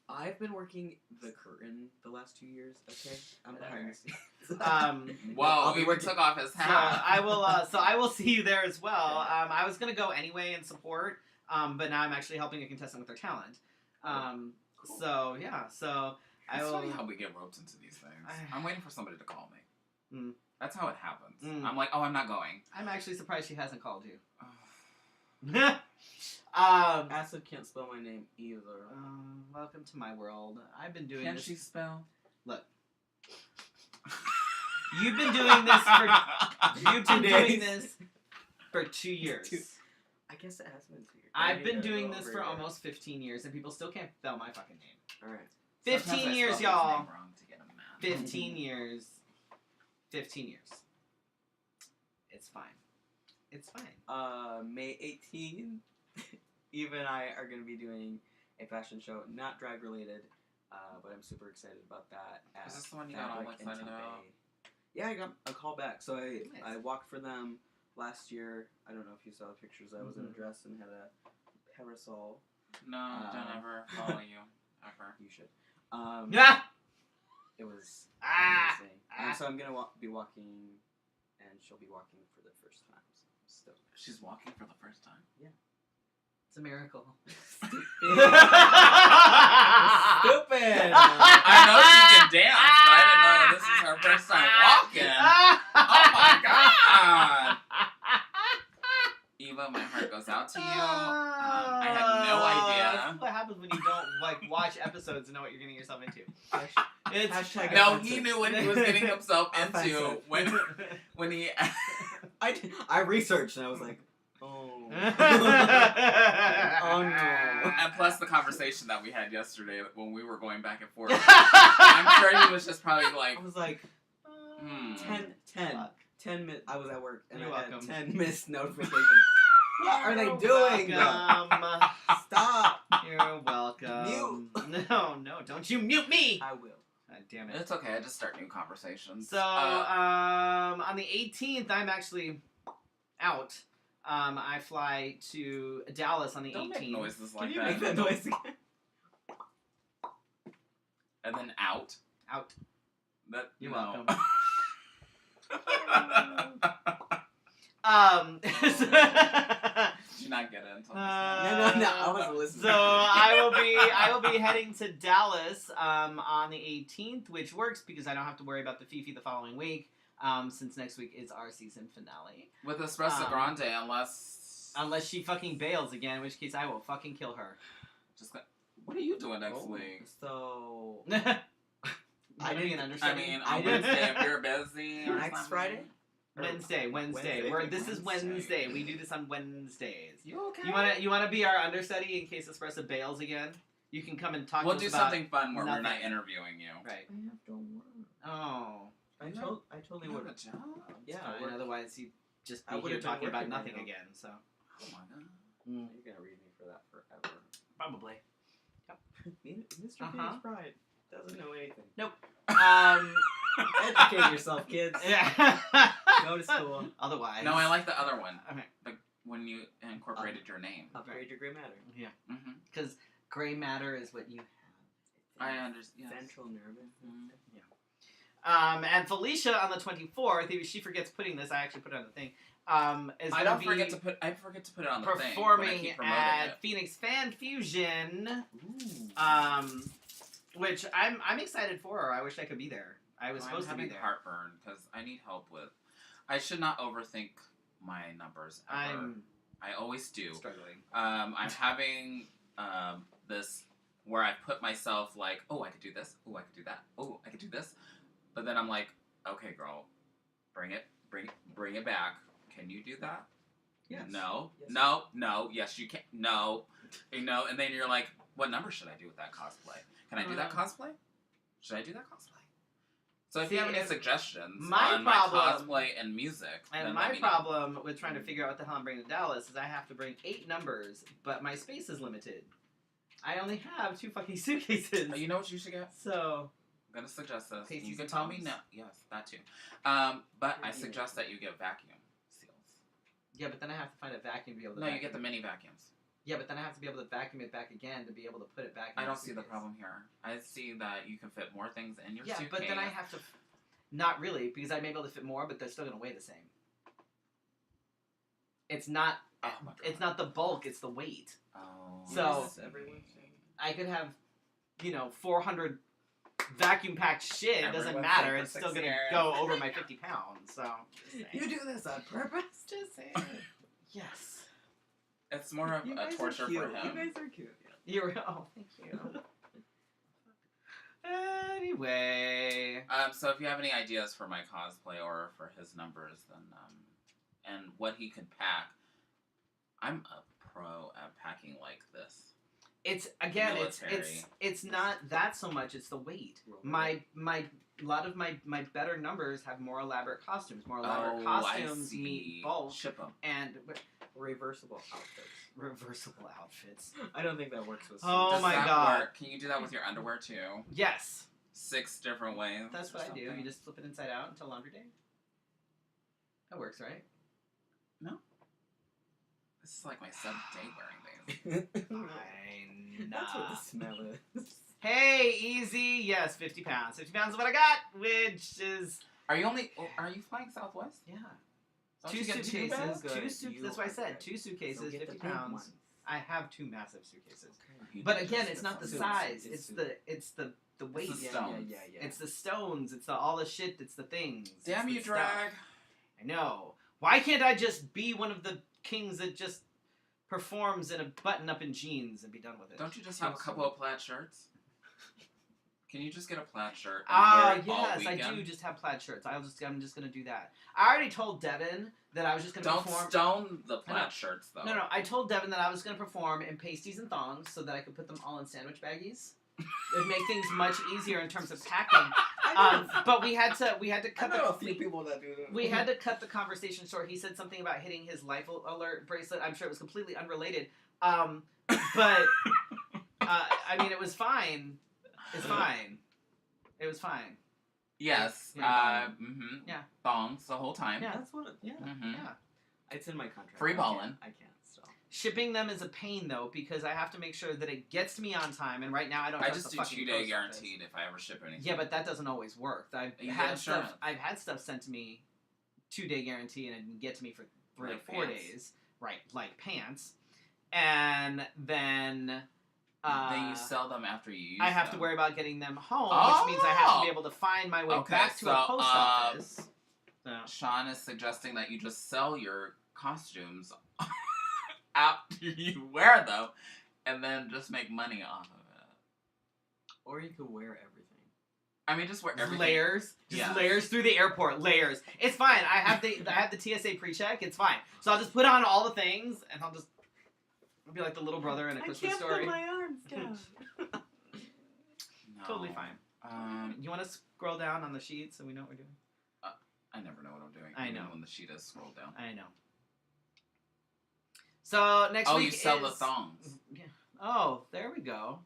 Speaker 3: I've been working the curtain the last 2 years. Okay, I'm behind the scenes.
Speaker 1: Um,
Speaker 2: Whoa,
Speaker 3: I'll be
Speaker 2: we
Speaker 3: working-
Speaker 2: took off his
Speaker 1: So
Speaker 2: hat.
Speaker 1: I will. So I will see you there as well. I was gonna go anyway and support, but now I'm actually helping a contestant with their talent.
Speaker 3: Cool.
Speaker 1: So yeah. So I
Speaker 2: It's
Speaker 1: will.
Speaker 2: funny how we get roped into these things. I'm waiting for somebody to call me.
Speaker 1: Mm.
Speaker 2: That's how it happens.
Speaker 1: Mm.
Speaker 2: I'm like, oh, I'm not going.
Speaker 1: I'm actually surprised she hasn't called you.
Speaker 2: Oh.
Speaker 3: Acid can't spell my name either.
Speaker 1: Welcome to my world. I've been doing
Speaker 2: Can
Speaker 1: this.
Speaker 2: she spell?
Speaker 1: You've been doing this for. You've been
Speaker 3: 2
Speaker 1: doing
Speaker 3: days.
Speaker 1: this for 2 years.
Speaker 3: I guess it has been 2 years.
Speaker 1: I've been doing this for almost 15 years, and people still can't spell my fucking name.
Speaker 3: All right.
Speaker 1: 15
Speaker 2: Sometimes I
Speaker 1: years,
Speaker 2: spell his
Speaker 1: y'all.
Speaker 2: name wrong to get him mad.
Speaker 1: 15 years. 15 years. It's fine. It's fine.
Speaker 3: May 18th, Eva and I are going to be doing a fashion show, not drag related, but I'm super excited about that.
Speaker 2: Is this the one you got all
Speaker 3: Fabric in
Speaker 2: excited about?
Speaker 3: Tempe. Yeah, I got a call back. So I
Speaker 1: Nice.
Speaker 3: walked for them last year. I don't know if you saw the pictures. I was in a
Speaker 1: Mhm.
Speaker 3: dress and had a parasol.
Speaker 2: No, don't ever follow you. Ever.
Speaker 3: You should.
Speaker 1: Yeah.
Speaker 3: It was
Speaker 1: Ah!
Speaker 3: amazing.
Speaker 1: Ah!
Speaker 3: And so I'm going to be walking, and she'll be walking for the first time. So I'm stoked.
Speaker 2: She's walking for the first time.
Speaker 1: It's a miracle.
Speaker 3: Stupid.
Speaker 1: Stupid.
Speaker 2: I know she can dance, but I didn't know this is her first time walking. Oh my god! Eva, my heart goes out to you. I had no idea.
Speaker 1: That's what happens when you don't watch episodes and know what you're getting yourself into. It's
Speaker 3: Hashtag
Speaker 2: No,
Speaker 3: offensive.
Speaker 2: he knew what he was getting himself into
Speaker 3: Offensive.
Speaker 2: when he.
Speaker 3: I researched and I was like, oh. Oh no.
Speaker 2: And plus the conversation that we had yesterday when we were going back and forth. I'm sure he was just probably like,
Speaker 3: I was like, 10 I was at work and
Speaker 1: You're
Speaker 3: I had
Speaker 1: welcome.
Speaker 3: 10 missed notifications. What are they
Speaker 1: You're
Speaker 3: doing?
Speaker 1: welcome.
Speaker 3: Stop.
Speaker 1: You're welcome. No, don't you mute me!
Speaker 3: I will.
Speaker 1: God damn it.
Speaker 2: it's okay, I just start new conversations.
Speaker 1: So, on the 18th, I'm actually out. I fly to Dallas on the
Speaker 2: don't
Speaker 1: 18th.
Speaker 2: make noises
Speaker 3: Can
Speaker 2: like
Speaker 3: you
Speaker 2: that.
Speaker 3: make that noise again?
Speaker 2: And then out.
Speaker 1: Out.
Speaker 2: That,
Speaker 1: You're
Speaker 2: no.
Speaker 1: welcome.
Speaker 2: Did you not get it until
Speaker 3: No, I wasn't listening.
Speaker 1: So I will be heading to Dallas on the 18th, which works because I don't have to worry about the Fefe the following week. Since next week is our season finale.
Speaker 2: with Espresso Grande,
Speaker 1: Unless she fucking bails again, in which case I will fucking kill her.
Speaker 2: What are you doing next week?
Speaker 3: So
Speaker 1: I didn't
Speaker 2: I
Speaker 1: understand.
Speaker 2: mean, on Wednesday if you're busy. Or
Speaker 3: next
Speaker 2: something.
Speaker 3: Friday.
Speaker 1: Wednesday.
Speaker 3: Wednesday.
Speaker 1: This is Wednesday. We do this on Wednesdays.
Speaker 2: You okay?
Speaker 1: You wanna be our understudy in case Espresso bails again? You can come and talk
Speaker 2: We'll
Speaker 1: to
Speaker 2: do
Speaker 1: us about
Speaker 2: something fun where we're not
Speaker 1: nothing.
Speaker 2: interviewing you.
Speaker 1: Right.
Speaker 3: I have to work.
Speaker 1: Oh.
Speaker 3: I totally
Speaker 2: You
Speaker 3: would.
Speaker 2: have a job?
Speaker 3: Yeah,
Speaker 1: Fine,
Speaker 3: I work.
Speaker 1: otherwise you'd just
Speaker 3: I
Speaker 1: be
Speaker 3: would've
Speaker 1: here
Speaker 3: been
Speaker 1: talking about
Speaker 3: working right
Speaker 1: nothing
Speaker 3: now.
Speaker 1: again. So
Speaker 2: Oh my god.
Speaker 3: You're gonna read me for that forever.
Speaker 1: probably.
Speaker 3: Mr.
Speaker 1: Uh-huh.
Speaker 3: Phoenix Pride doesn't know anything.
Speaker 1: Educate
Speaker 3: yourself, kids.
Speaker 1: Yeah.
Speaker 3: Go to school.
Speaker 1: Otherwise.
Speaker 2: No, I like the other one.
Speaker 1: Okay.
Speaker 2: When you incorporated your name.
Speaker 3: Upgrade your gray matter.
Speaker 1: Yeah.
Speaker 2: Mm-hmm.
Speaker 1: Because gray matter is what you have.
Speaker 2: I understand. Yes.
Speaker 3: Central nervous.
Speaker 1: And Felicia on the 24th, if she forgets putting this, I actually put it on the thing. Is
Speaker 2: I
Speaker 1: gonna
Speaker 2: don't
Speaker 1: be
Speaker 2: forget to put. I forget to put it on the thing. When I
Speaker 1: performing
Speaker 2: keep promoting
Speaker 1: at
Speaker 2: it.
Speaker 1: Phoenix Fan Fusion.
Speaker 2: Ooh.
Speaker 1: Which I'm excited for her. I wish I could be there. I was supposed to be
Speaker 2: having
Speaker 1: there.
Speaker 2: heartburn because I need help with. I should not overthink my numbers ever. I always do.
Speaker 1: Struggling.
Speaker 2: I'm having this where I put myself like, oh, I could do this. Oh, I could do that. Oh, I could do this. But then I'm like, okay, girl, bring it back. Can you do that?
Speaker 3: Yes.
Speaker 2: No.
Speaker 3: Yes.
Speaker 2: No. Yes, you can. No. And then you're like, what number should I do with that cosplay? Can I do that cosplay? Should I do that cosplay? So if you have any suggestions on my cosplay and music,
Speaker 1: And
Speaker 2: then
Speaker 1: my
Speaker 2: let me know.
Speaker 1: problem with trying to figure out what the hell I'm bringing to Dallas is I have to bring 8 numbers, but my space is limited. I only have 2 fucking suitcases.
Speaker 2: You know what you should get?
Speaker 1: So
Speaker 2: I'm gonna suggest this.
Speaker 1: Pasties
Speaker 2: You can
Speaker 1: and
Speaker 2: tell me
Speaker 1: tongs?
Speaker 2: no. Yes, that too. But I suggest that you get vacuum seals.
Speaker 1: yeah, but then I have to find a vacuum to be able to.
Speaker 2: No,
Speaker 1: vacuum.
Speaker 2: you get the mini vacuums.
Speaker 1: Yeah, but then I have to be able to vacuum it back again to be able to put it back. In
Speaker 2: I
Speaker 1: my
Speaker 2: don't see the
Speaker 1: suitcase.
Speaker 2: problem here. I see that you can fit more things in your
Speaker 1: Yeah,
Speaker 2: suitcase.
Speaker 1: but then I have to. Not really, because I may be able to fit more, but they're still going to weigh the same. It's not.
Speaker 2: Oh my God.
Speaker 1: It's not the bulk; it's the weight.
Speaker 2: Oh.
Speaker 1: So-
Speaker 3: Yes, everyone's saying.
Speaker 1: I could have, 400 vacuum packed shit. It doesn't
Speaker 2: Everyone's
Speaker 1: matter.
Speaker 2: saying
Speaker 1: It's
Speaker 2: for
Speaker 1: still
Speaker 2: 6
Speaker 1: going to
Speaker 2: years.
Speaker 1: go over my 50 pounds. So.
Speaker 3: You do this on purpose?
Speaker 1: Just saying. Yes.
Speaker 2: It's more of
Speaker 3: You
Speaker 2: a
Speaker 3: guys are
Speaker 2: torture
Speaker 3: cute.
Speaker 2: for him.
Speaker 3: You guys are cute.
Speaker 1: You're. Oh, thank you. Anyway.
Speaker 2: So if you have any ideas for my cosplay or for his numbers, then and what he could pack, I'm a pro at packing like this.
Speaker 1: It's again.
Speaker 2: Military.
Speaker 1: It's not that so much. It's the weight. My a lot of my better numbers have more elaborate costumes. More elaborate costumes meet bulk
Speaker 2: Ship them.
Speaker 1: and
Speaker 3: Reversible outfits.
Speaker 1: reversible outfits.
Speaker 3: I don't think that works with
Speaker 1: Oh
Speaker 2: Does
Speaker 1: my
Speaker 2: that
Speaker 1: God.
Speaker 2: work? Can you do that with your underwear too?
Speaker 1: Yes,
Speaker 2: 6 different ways.
Speaker 1: that's
Speaker 2: or
Speaker 1: what I do.
Speaker 2: something?
Speaker 1: You just flip it inside out until laundry day. That works, right?
Speaker 2: This is like my 7th day wearing these.
Speaker 1: Fine.
Speaker 3: That's what the smell is.
Speaker 1: Hey, easy. Yes, 50 pounds. 50 pounds is what I got, which is
Speaker 2: Are you flying Southwest?
Speaker 1: yeah.
Speaker 2: Don't
Speaker 1: 2
Speaker 2: you get
Speaker 1: suitcases.
Speaker 3: bags?
Speaker 1: 2
Speaker 3: Good.
Speaker 1: suitcases.
Speaker 3: You
Speaker 1: That's why I
Speaker 3: are
Speaker 1: said
Speaker 3: good.
Speaker 1: 2 suitcases,
Speaker 3: So get
Speaker 1: 50
Speaker 3: the big
Speaker 1: pounds.
Speaker 3: ones.
Speaker 1: I have 2 massive suitcases.
Speaker 2: You
Speaker 1: But
Speaker 2: do
Speaker 1: again,
Speaker 2: just
Speaker 1: it's
Speaker 2: get
Speaker 1: not the
Speaker 2: some
Speaker 1: size.
Speaker 3: suits.
Speaker 1: It's the weight.
Speaker 2: It's the
Speaker 3: Yeah,
Speaker 2: stones.
Speaker 3: yeah.
Speaker 1: It's the stones. It's the all the shit. It's the things.
Speaker 2: Damn
Speaker 1: it's
Speaker 2: you,
Speaker 1: the stuff.
Speaker 2: drag.
Speaker 1: I know. Why can't I just be one of the kings that just performs in a button up in jeans and be done with it?
Speaker 2: Don't you just have a couple of plaid shirts? Can you just get a plaid shirt and
Speaker 1: Ah,
Speaker 2: wear it all
Speaker 1: yes, I
Speaker 2: weekend?
Speaker 1: do just have plaid shirts. I'm just gonna do that. I already told Devin that I was just gonna
Speaker 2: Don't
Speaker 1: perform.
Speaker 2: stone the
Speaker 1: No.
Speaker 2: plaid shirts, though.
Speaker 1: No, I told Devin that I was gonna perform in pasties and thongs so that I could put them all in sandwich baggies. It'd make things much easier in terms of packing. But we had to
Speaker 3: I
Speaker 1: cut
Speaker 3: know a
Speaker 1: the
Speaker 3: few people that do that.
Speaker 1: we had to cut the conversation short. He said something about hitting his life alert bracelet. I'm sure it was completely unrelated. But I mean, it was fine. It's fine. It was fine.
Speaker 2: Yes.
Speaker 1: Yeah. Yeah.
Speaker 2: Thongs the whole time.
Speaker 1: Yeah.
Speaker 3: That's what. Yeah.
Speaker 2: Mm-hmm.
Speaker 1: Yeah.
Speaker 3: It's in my contract.
Speaker 2: Free ballin'.
Speaker 3: I can't. So.
Speaker 1: Shipping them is a pain though because I have to make sure that it gets to me on time. And right now I don't.
Speaker 2: I
Speaker 1: trust
Speaker 2: just
Speaker 1: the
Speaker 2: do
Speaker 1: fucking
Speaker 2: 2-day
Speaker 1: post office.
Speaker 2: guaranteed if I ever ship anything.
Speaker 1: Yeah, but that doesn't always work.
Speaker 2: You get insurance.
Speaker 1: I've had stuff sent to me 2-day guarantee and it didn't get to me for 3 or
Speaker 2: Like
Speaker 1: 4
Speaker 2: pants.
Speaker 1: days. right, like pants, and then
Speaker 2: you sell them after you use
Speaker 1: I have
Speaker 2: them.
Speaker 1: to worry about getting them home, which means I have to be able to find my way back to a post office. So.
Speaker 2: Sean is suggesting that you just sell your costumes after you wear them, and then just make money off of it.
Speaker 3: Or you could wear everything.
Speaker 2: I mean, just wear everything.
Speaker 1: Layers, layers through the airport. Layers. It's fine. I have the TSA pre-check. It's fine. So I'll just put on all the things, and I'll be like the little brother in a Christmas Story.
Speaker 3: I can't put my arms down.
Speaker 2: No.
Speaker 1: Totally fine. You want to scroll down on the sheet so we know what we're doing?
Speaker 2: I never know what I'm doing.
Speaker 1: I know.
Speaker 2: When the sheet is scrolled down.
Speaker 1: I know. So next week
Speaker 2: you sell the thongs.
Speaker 1: Yeah. Oh, there we go.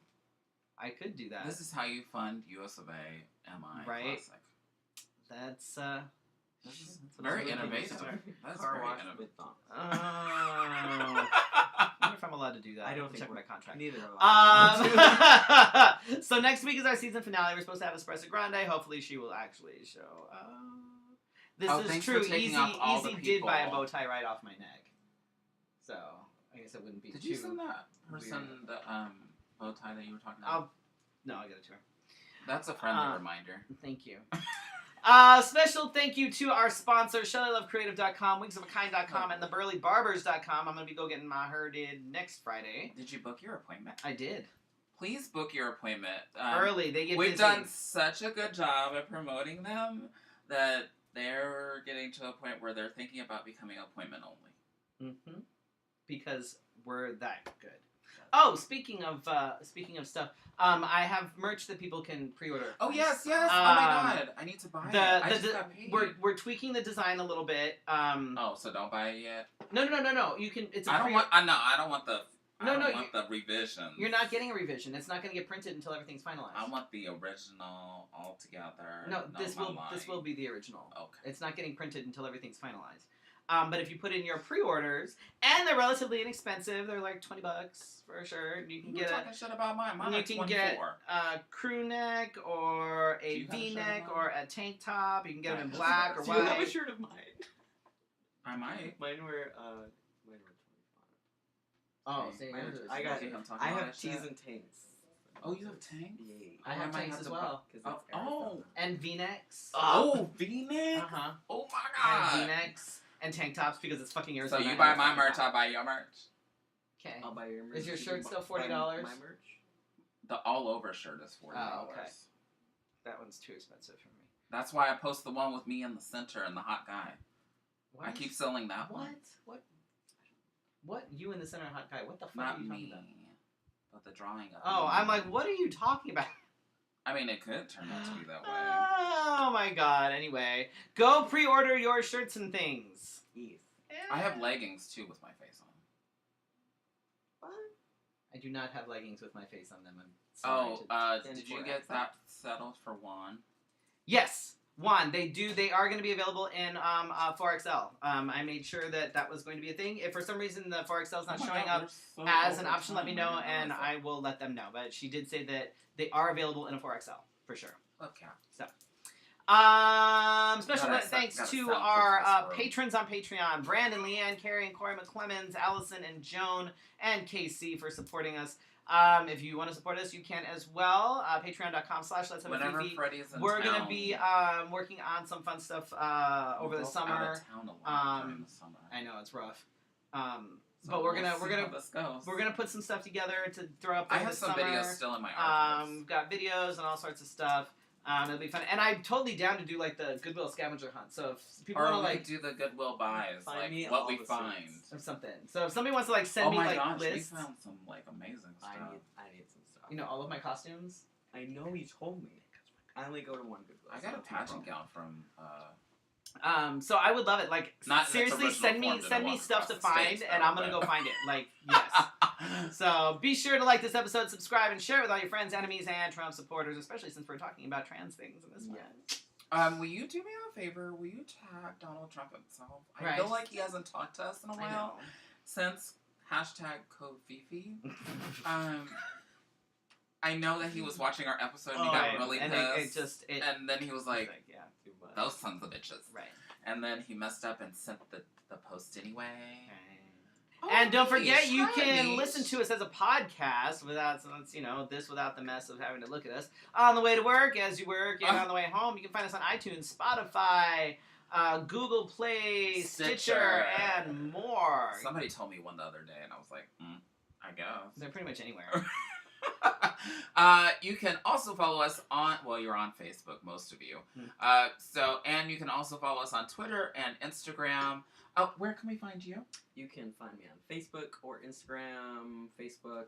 Speaker 1: I could do that.
Speaker 2: This is how you fund US of A, MI
Speaker 1: Right.
Speaker 2: Classic.
Speaker 1: That's
Speaker 2: This is very innovative. That's
Speaker 3: Car
Speaker 2: very
Speaker 3: wash
Speaker 2: innovative.
Speaker 3: with thongs.
Speaker 1: Oh. I wonder if I'm allowed to do that.
Speaker 3: I don't
Speaker 1: Have to
Speaker 3: think
Speaker 1: check my contract.
Speaker 3: Neither are
Speaker 1: So next week is our season finale. We're supposed to have Espresso Grande. Hopefully she will actually show. This is
Speaker 2: thanks
Speaker 1: true.
Speaker 2: for taking
Speaker 1: Easy,
Speaker 2: off all the
Speaker 1: Easy did buy a
Speaker 2: people.
Speaker 1: bow tie right off my neck. So I guess it wouldn't be
Speaker 2: Did
Speaker 1: too.
Speaker 2: you send that person
Speaker 1: weird.
Speaker 2: the bow tie that you were talking about?
Speaker 1: No, I got it to her.
Speaker 2: That's a friendly reminder.
Speaker 1: Thank you. Special thank you to our sponsors, ShellyLoveCreative.com, WigsOfAkind.com, and TheBurlyBarbers.com. I'm going to be getting my hair did next Friday.
Speaker 2: Did you book your appointment?
Speaker 1: I did.
Speaker 2: Please book your appointment.
Speaker 1: Early. They get
Speaker 2: We've
Speaker 1: busy.
Speaker 2: done such a good job at promoting them that they're getting to a point where they're thinking about becoming appointment only.
Speaker 1: Mm-hmm. Because we're that good. Oh, speaking of stuff, I have merch that people can pre-order.
Speaker 2: Oh yes! Oh my god! I need to buy it. I just got paid.
Speaker 1: We're tweaking the design a little bit.
Speaker 2: Oh, so don't buy it yet.
Speaker 1: No. You can. It's.
Speaker 2: I don't want the.
Speaker 1: No,
Speaker 2: the revision.
Speaker 1: You're not getting a revision. It's not going to get printed until everything's finalized.
Speaker 2: I want the original altogether.
Speaker 1: No, this will be the original.
Speaker 2: Okay.
Speaker 1: It's not getting printed until everything's finalized. But if you put in your pre-orders, and they're relatively inexpensive, they're like $20 for a shirt. You can get
Speaker 2: talking shit about mine. Mine
Speaker 1: you
Speaker 2: are
Speaker 1: can
Speaker 2: 24.
Speaker 1: get a crew neck or a V-neck or a tank top. You can get them in black or
Speaker 3: Do
Speaker 1: white.
Speaker 3: you have a shirt of mine?
Speaker 2: I might.
Speaker 3: Mine were 25.
Speaker 1: Oh, see,
Speaker 3: I have tees and tanks.
Speaker 2: Oh, you have tanks?
Speaker 3: Yeah.
Speaker 1: I have tanks as well. And V-necks.
Speaker 2: Oh, V-neck?
Speaker 1: Uh-huh.
Speaker 2: Oh my god.
Speaker 1: And V-necks and tank tops because it's fucking
Speaker 2: So
Speaker 1: Arizona.
Speaker 2: you buy my merch, I'll buy your merch.
Speaker 1: Okay.
Speaker 3: I'll buy your merch.
Speaker 1: Is your shirt still $40?
Speaker 3: My merch?
Speaker 2: The all-over shirt is $40.
Speaker 1: Oh, okay. That one's too expensive for me.
Speaker 2: That's why I post the one with me in the center and the hot guy.
Speaker 1: What?
Speaker 2: I keep selling that one.
Speaker 1: What? You in the center hot guy? What the fuck
Speaker 2: Not
Speaker 1: are you talking
Speaker 2: me.
Speaker 1: about?
Speaker 2: But the drawing of
Speaker 1: Oh,
Speaker 2: me.
Speaker 1: I'm like, what are you talking about?
Speaker 2: I mean, it could turn out to be that way.
Speaker 1: Oh my god. Anyway, go pre-order your shirts and things.
Speaker 3: Yes.
Speaker 2: I have leggings too with my face on.
Speaker 3: What?
Speaker 1: I do not have leggings with my face on them. I'm sorry.
Speaker 2: Did you get that settled for Juan?
Speaker 1: Yes. Juan, they are going to be available in 4XL. I made sure that was going to be a thing. If for some reason the 4XL is not showing up as an option, let me know and I will let them know. But she did say that they are available in a 4XL for sure.
Speaker 2: Okay.
Speaker 1: So, special thanks to our patrons on Patreon: Brandon, Leanne, Carrie, and Corey McClemens, Allison, and Joan, and Casey for supporting us. If you want to support us, you can as well. Patreon.com/Let's Have
Speaker 2: Whenever
Speaker 1: a Fifi.
Speaker 2: Freddie's in
Speaker 1: We're
Speaker 2: town,
Speaker 1: going to be working on some fun stuff over the summer.
Speaker 2: Out of town a lot during the summer.
Speaker 1: I know it's rough.
Speaker 2: So
Speaker 1: but we're gonna put some stuff together to throw up.
Speaker 2: I have some videos still in my archives.
Speaker 1: We've got videos and all sorts of stuff. It'll be fun, and I'm totally down to do like the Goodwill scavenger hunt. So if people want to like
Speaker 2: do the Goodwill buys, like what we find
Speaker 1: or something. So if somebody wants to like send me like lists,
Speaker 2: we found some like amazing stuff.
Speaker 3: I need some stuff.
Speaker 1: You know, all of my costumes.
Speaker 3: I know you told me. I only go to one Goodwill.
Speaker 2: I got a pageant gown from.
Speaker 1: So I would love it. Like, seriously, send me stuff to find, and I'm gonna go find it. Like, yes. So be sure to like this episode, subscribe, and share it with all your friends, enemies, and Trump supporters, especially since we're talking about trans things in this one.
Speaker 2: Will you do me a favor? Will you tag Donald Trump himself? I feel like he hasn't talked to us in a while since #CodeFefe. I know that he was watching our episode and he got really pissed. And then he was like, those sons of bitches.
Speaker 1: Right.
Speaker 2: And then he messed up and sent the post anyway.
Speaker 1: And don't forget, you
Speaker 2: try
Speaker 1: can
Speaker 2: me.
Speaker 1: listen to us as a podcast without, without the mess of having to look at us on the way to work, as you work, and on the way home. You can find us on iTunes, Spotify, Google Play, Stitcher, and more.
Speaker 2: Somebody told me one the other day, and I was like, I guess.
Speaker 1: They're pretty much anywhere.
Speaker 2: You can also follow us on, well, you're on Facebook, most of you. And you can also follow us on Twitter and Instagram. Where can we find you?
Speaker 3: You can find me on Facebook or Instagram. Facebook,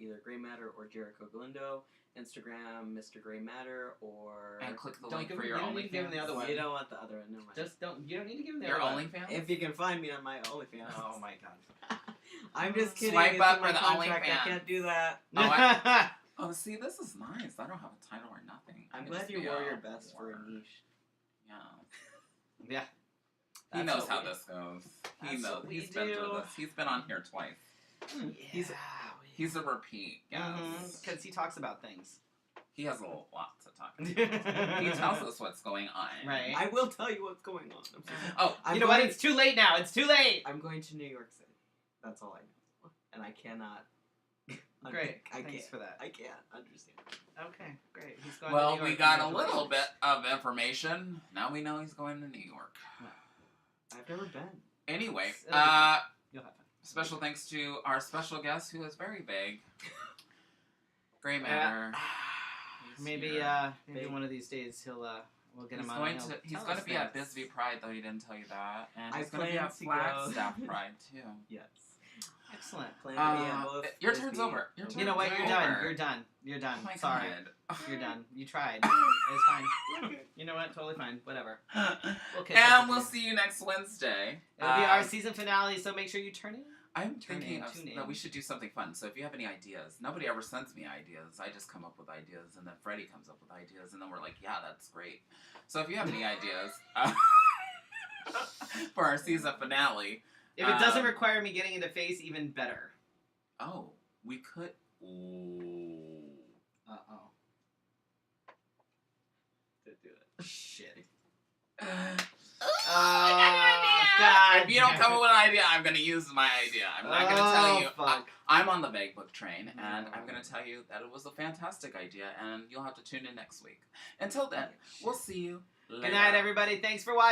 Speaker 3: either Gray Matter or Jericho Galindo. Instagram, Mr. Gray Matter, or...
Speaker 2: And click the
Speaker 1: Don't
Speaker 2: link
Speaker 1: give
Speaker 2: for
Speaker 1: him-
Speaker 2: your
Speaker 1: you don't need to give him the
Speaker 2: OnlyFans.
Speaker 1: other one.
Speaker 3: You don't want the other one, no mind.
Speaker 1: You don't need to give them the
Speaker 2: Your
Speaker 1: other one.
Speaker 2: OnlyFans?
Speaker 3: If you can find me on my OnlyFans.
Speaker 1: Oh my god.
Speaker 3: I'm just kidding.
Speaker 2: Swipe
Speaker 3: it's
Speaker 2: up
Speaker 3: in my
Speaker 2: for the
Speaker 3: contract.
Speaker 2: OnlyFans.
Speaker 3: I can't do that.
Speaker 2: Oh, see, this is nice. I don't have a title or nothing. I
Speaker 3: I'm
Speaker 2: can
Speaker 3: glad
Speaker 2: just
Speaker 3: you
Speaker 2: be
Speaker 3: wore
Speaker 2: a
Speaker 3: your best for a
Speaker 2: whore.
Speaker 3: niche.
Speaker 2: Yeah.
Speaker 1: Yeah.
Speaker 2: He
Speaker 1: That's
Speaker 2: knows
Speaker 1: what
Speaker 2: how
Speaker 1: we-
Speaker 2: this goes. He
Speaker 1: that's
Speaker 2: knows.
Speaker 1: what we
Speaker 2: He's been
Speaker 1: do.
Speaker 2: through this. He's been on here twice. He's a repeat. Yes.
Speaker 1: Because he talks about things.
Speaker 2: He has a lot to talk about. He tells us what's going on.
Speaker 1: Right.
Speaker 3: I will tell you what's going on.
Speaker 2: Oh,
Speaker 1: You know what? It's too late now. It's too late.
Speaker 3: I'm going to New York City. That's all I know. And I cannot...
Speaker 1: Great.
Speaker 3: I
Speaker 1: Thanks
Speaker 3: can't.
Speaker 1: for that.
Speaker 3: I can't understand.
Speaker 1: Okay, great. He's going
Speaker 2: well,
Speaker 1: to New York.
Speaker 2: we got a little
Speaker 1: Congratulations.
Speaker 2: bit of information. Now we know he's going to New York.
Speaker 3: I've never been.
Speaker 2: Anyway,
Speaker 1: It'll be fun. You'll have fun.
Speaker 2: special thanks to our special guest who is very vague. Gray Matter.
Speaker 1: Maybe
Speaker 2: here.
Speaker 1: maybe one of these days we'll get
Speaker 2: He's
Speaker 1: him on.
Speaker 2: going
Speaker 1: and
Speaker 2: to
Speaker 1: he'll
Speaker 2: he's
Speaker 1: tell
Speaker 2: going to
Speaker 1: us
Speaker 2: be at
Speaker 1: things.
Speaker 2: Bisbee Pride, though he didn't tell you that, and
Speaker 3: I
Speaker 2: he's going to be
Speaker 3: plan
Speaker 2: at
Speaker 3: to
Speaker 2: Flagstaff
Speaker 3: go.
Speaker 2: Pride too.
Speaker 3: Yes.
Speaker 1: Excellent.
Speaker 2: Your turn's over. Your
Speaker 1: You know what? You're
Speaker 2: turn's
Speaker 1: done.
Speaker 2: over.
Speaker 1: You're done. You're done.
Speaker 2: Oh my
Speaker 1: Sorry.
Speaker 2: God.
Speaker 1: You're done. You tried. It's fine. You know what? Totally fine. Whatever. We'll catch up
Speaker 2: And
Speaker 1: with
Speaker 2: we'll
Speaker 1: you.
Speaker 2: see you next Wednesday.
Speaker 1: It'll be our season finale, so make sure you turn in.
Speaker 2: I'm
Speaker 1: Tune
Speaker 2: thinking
Speaker 1: in.
Speaker 2: that we should do something fun. So if you have any ideas, nobody ever sends me ideas. I just come up with ideas, and then Freddie comes up with ideas, and then we're like, yeah, that's great. So if you have any ideas for our season finale,
Speaker 1: If it doesn't require me getting into face, even better.
Speaker 2: oh, we could. Ooh.
Speaker 1: Uh-oh.
Speaker 3: Don't do it.
Speaker 1: Shit.
Speaker 2: God. If you don't come up with an idea, I'm going to use my idea. I'm not going to tell you.
Speaker 1: Fuck.
Speaker 2: I'm on the vague book train, and I'm going to tell you that it was a fantastic idea, and you'll have to tune in next week. Until then, we'll see you later.
Speaker 1: Good night, everybody. Thanks for watching.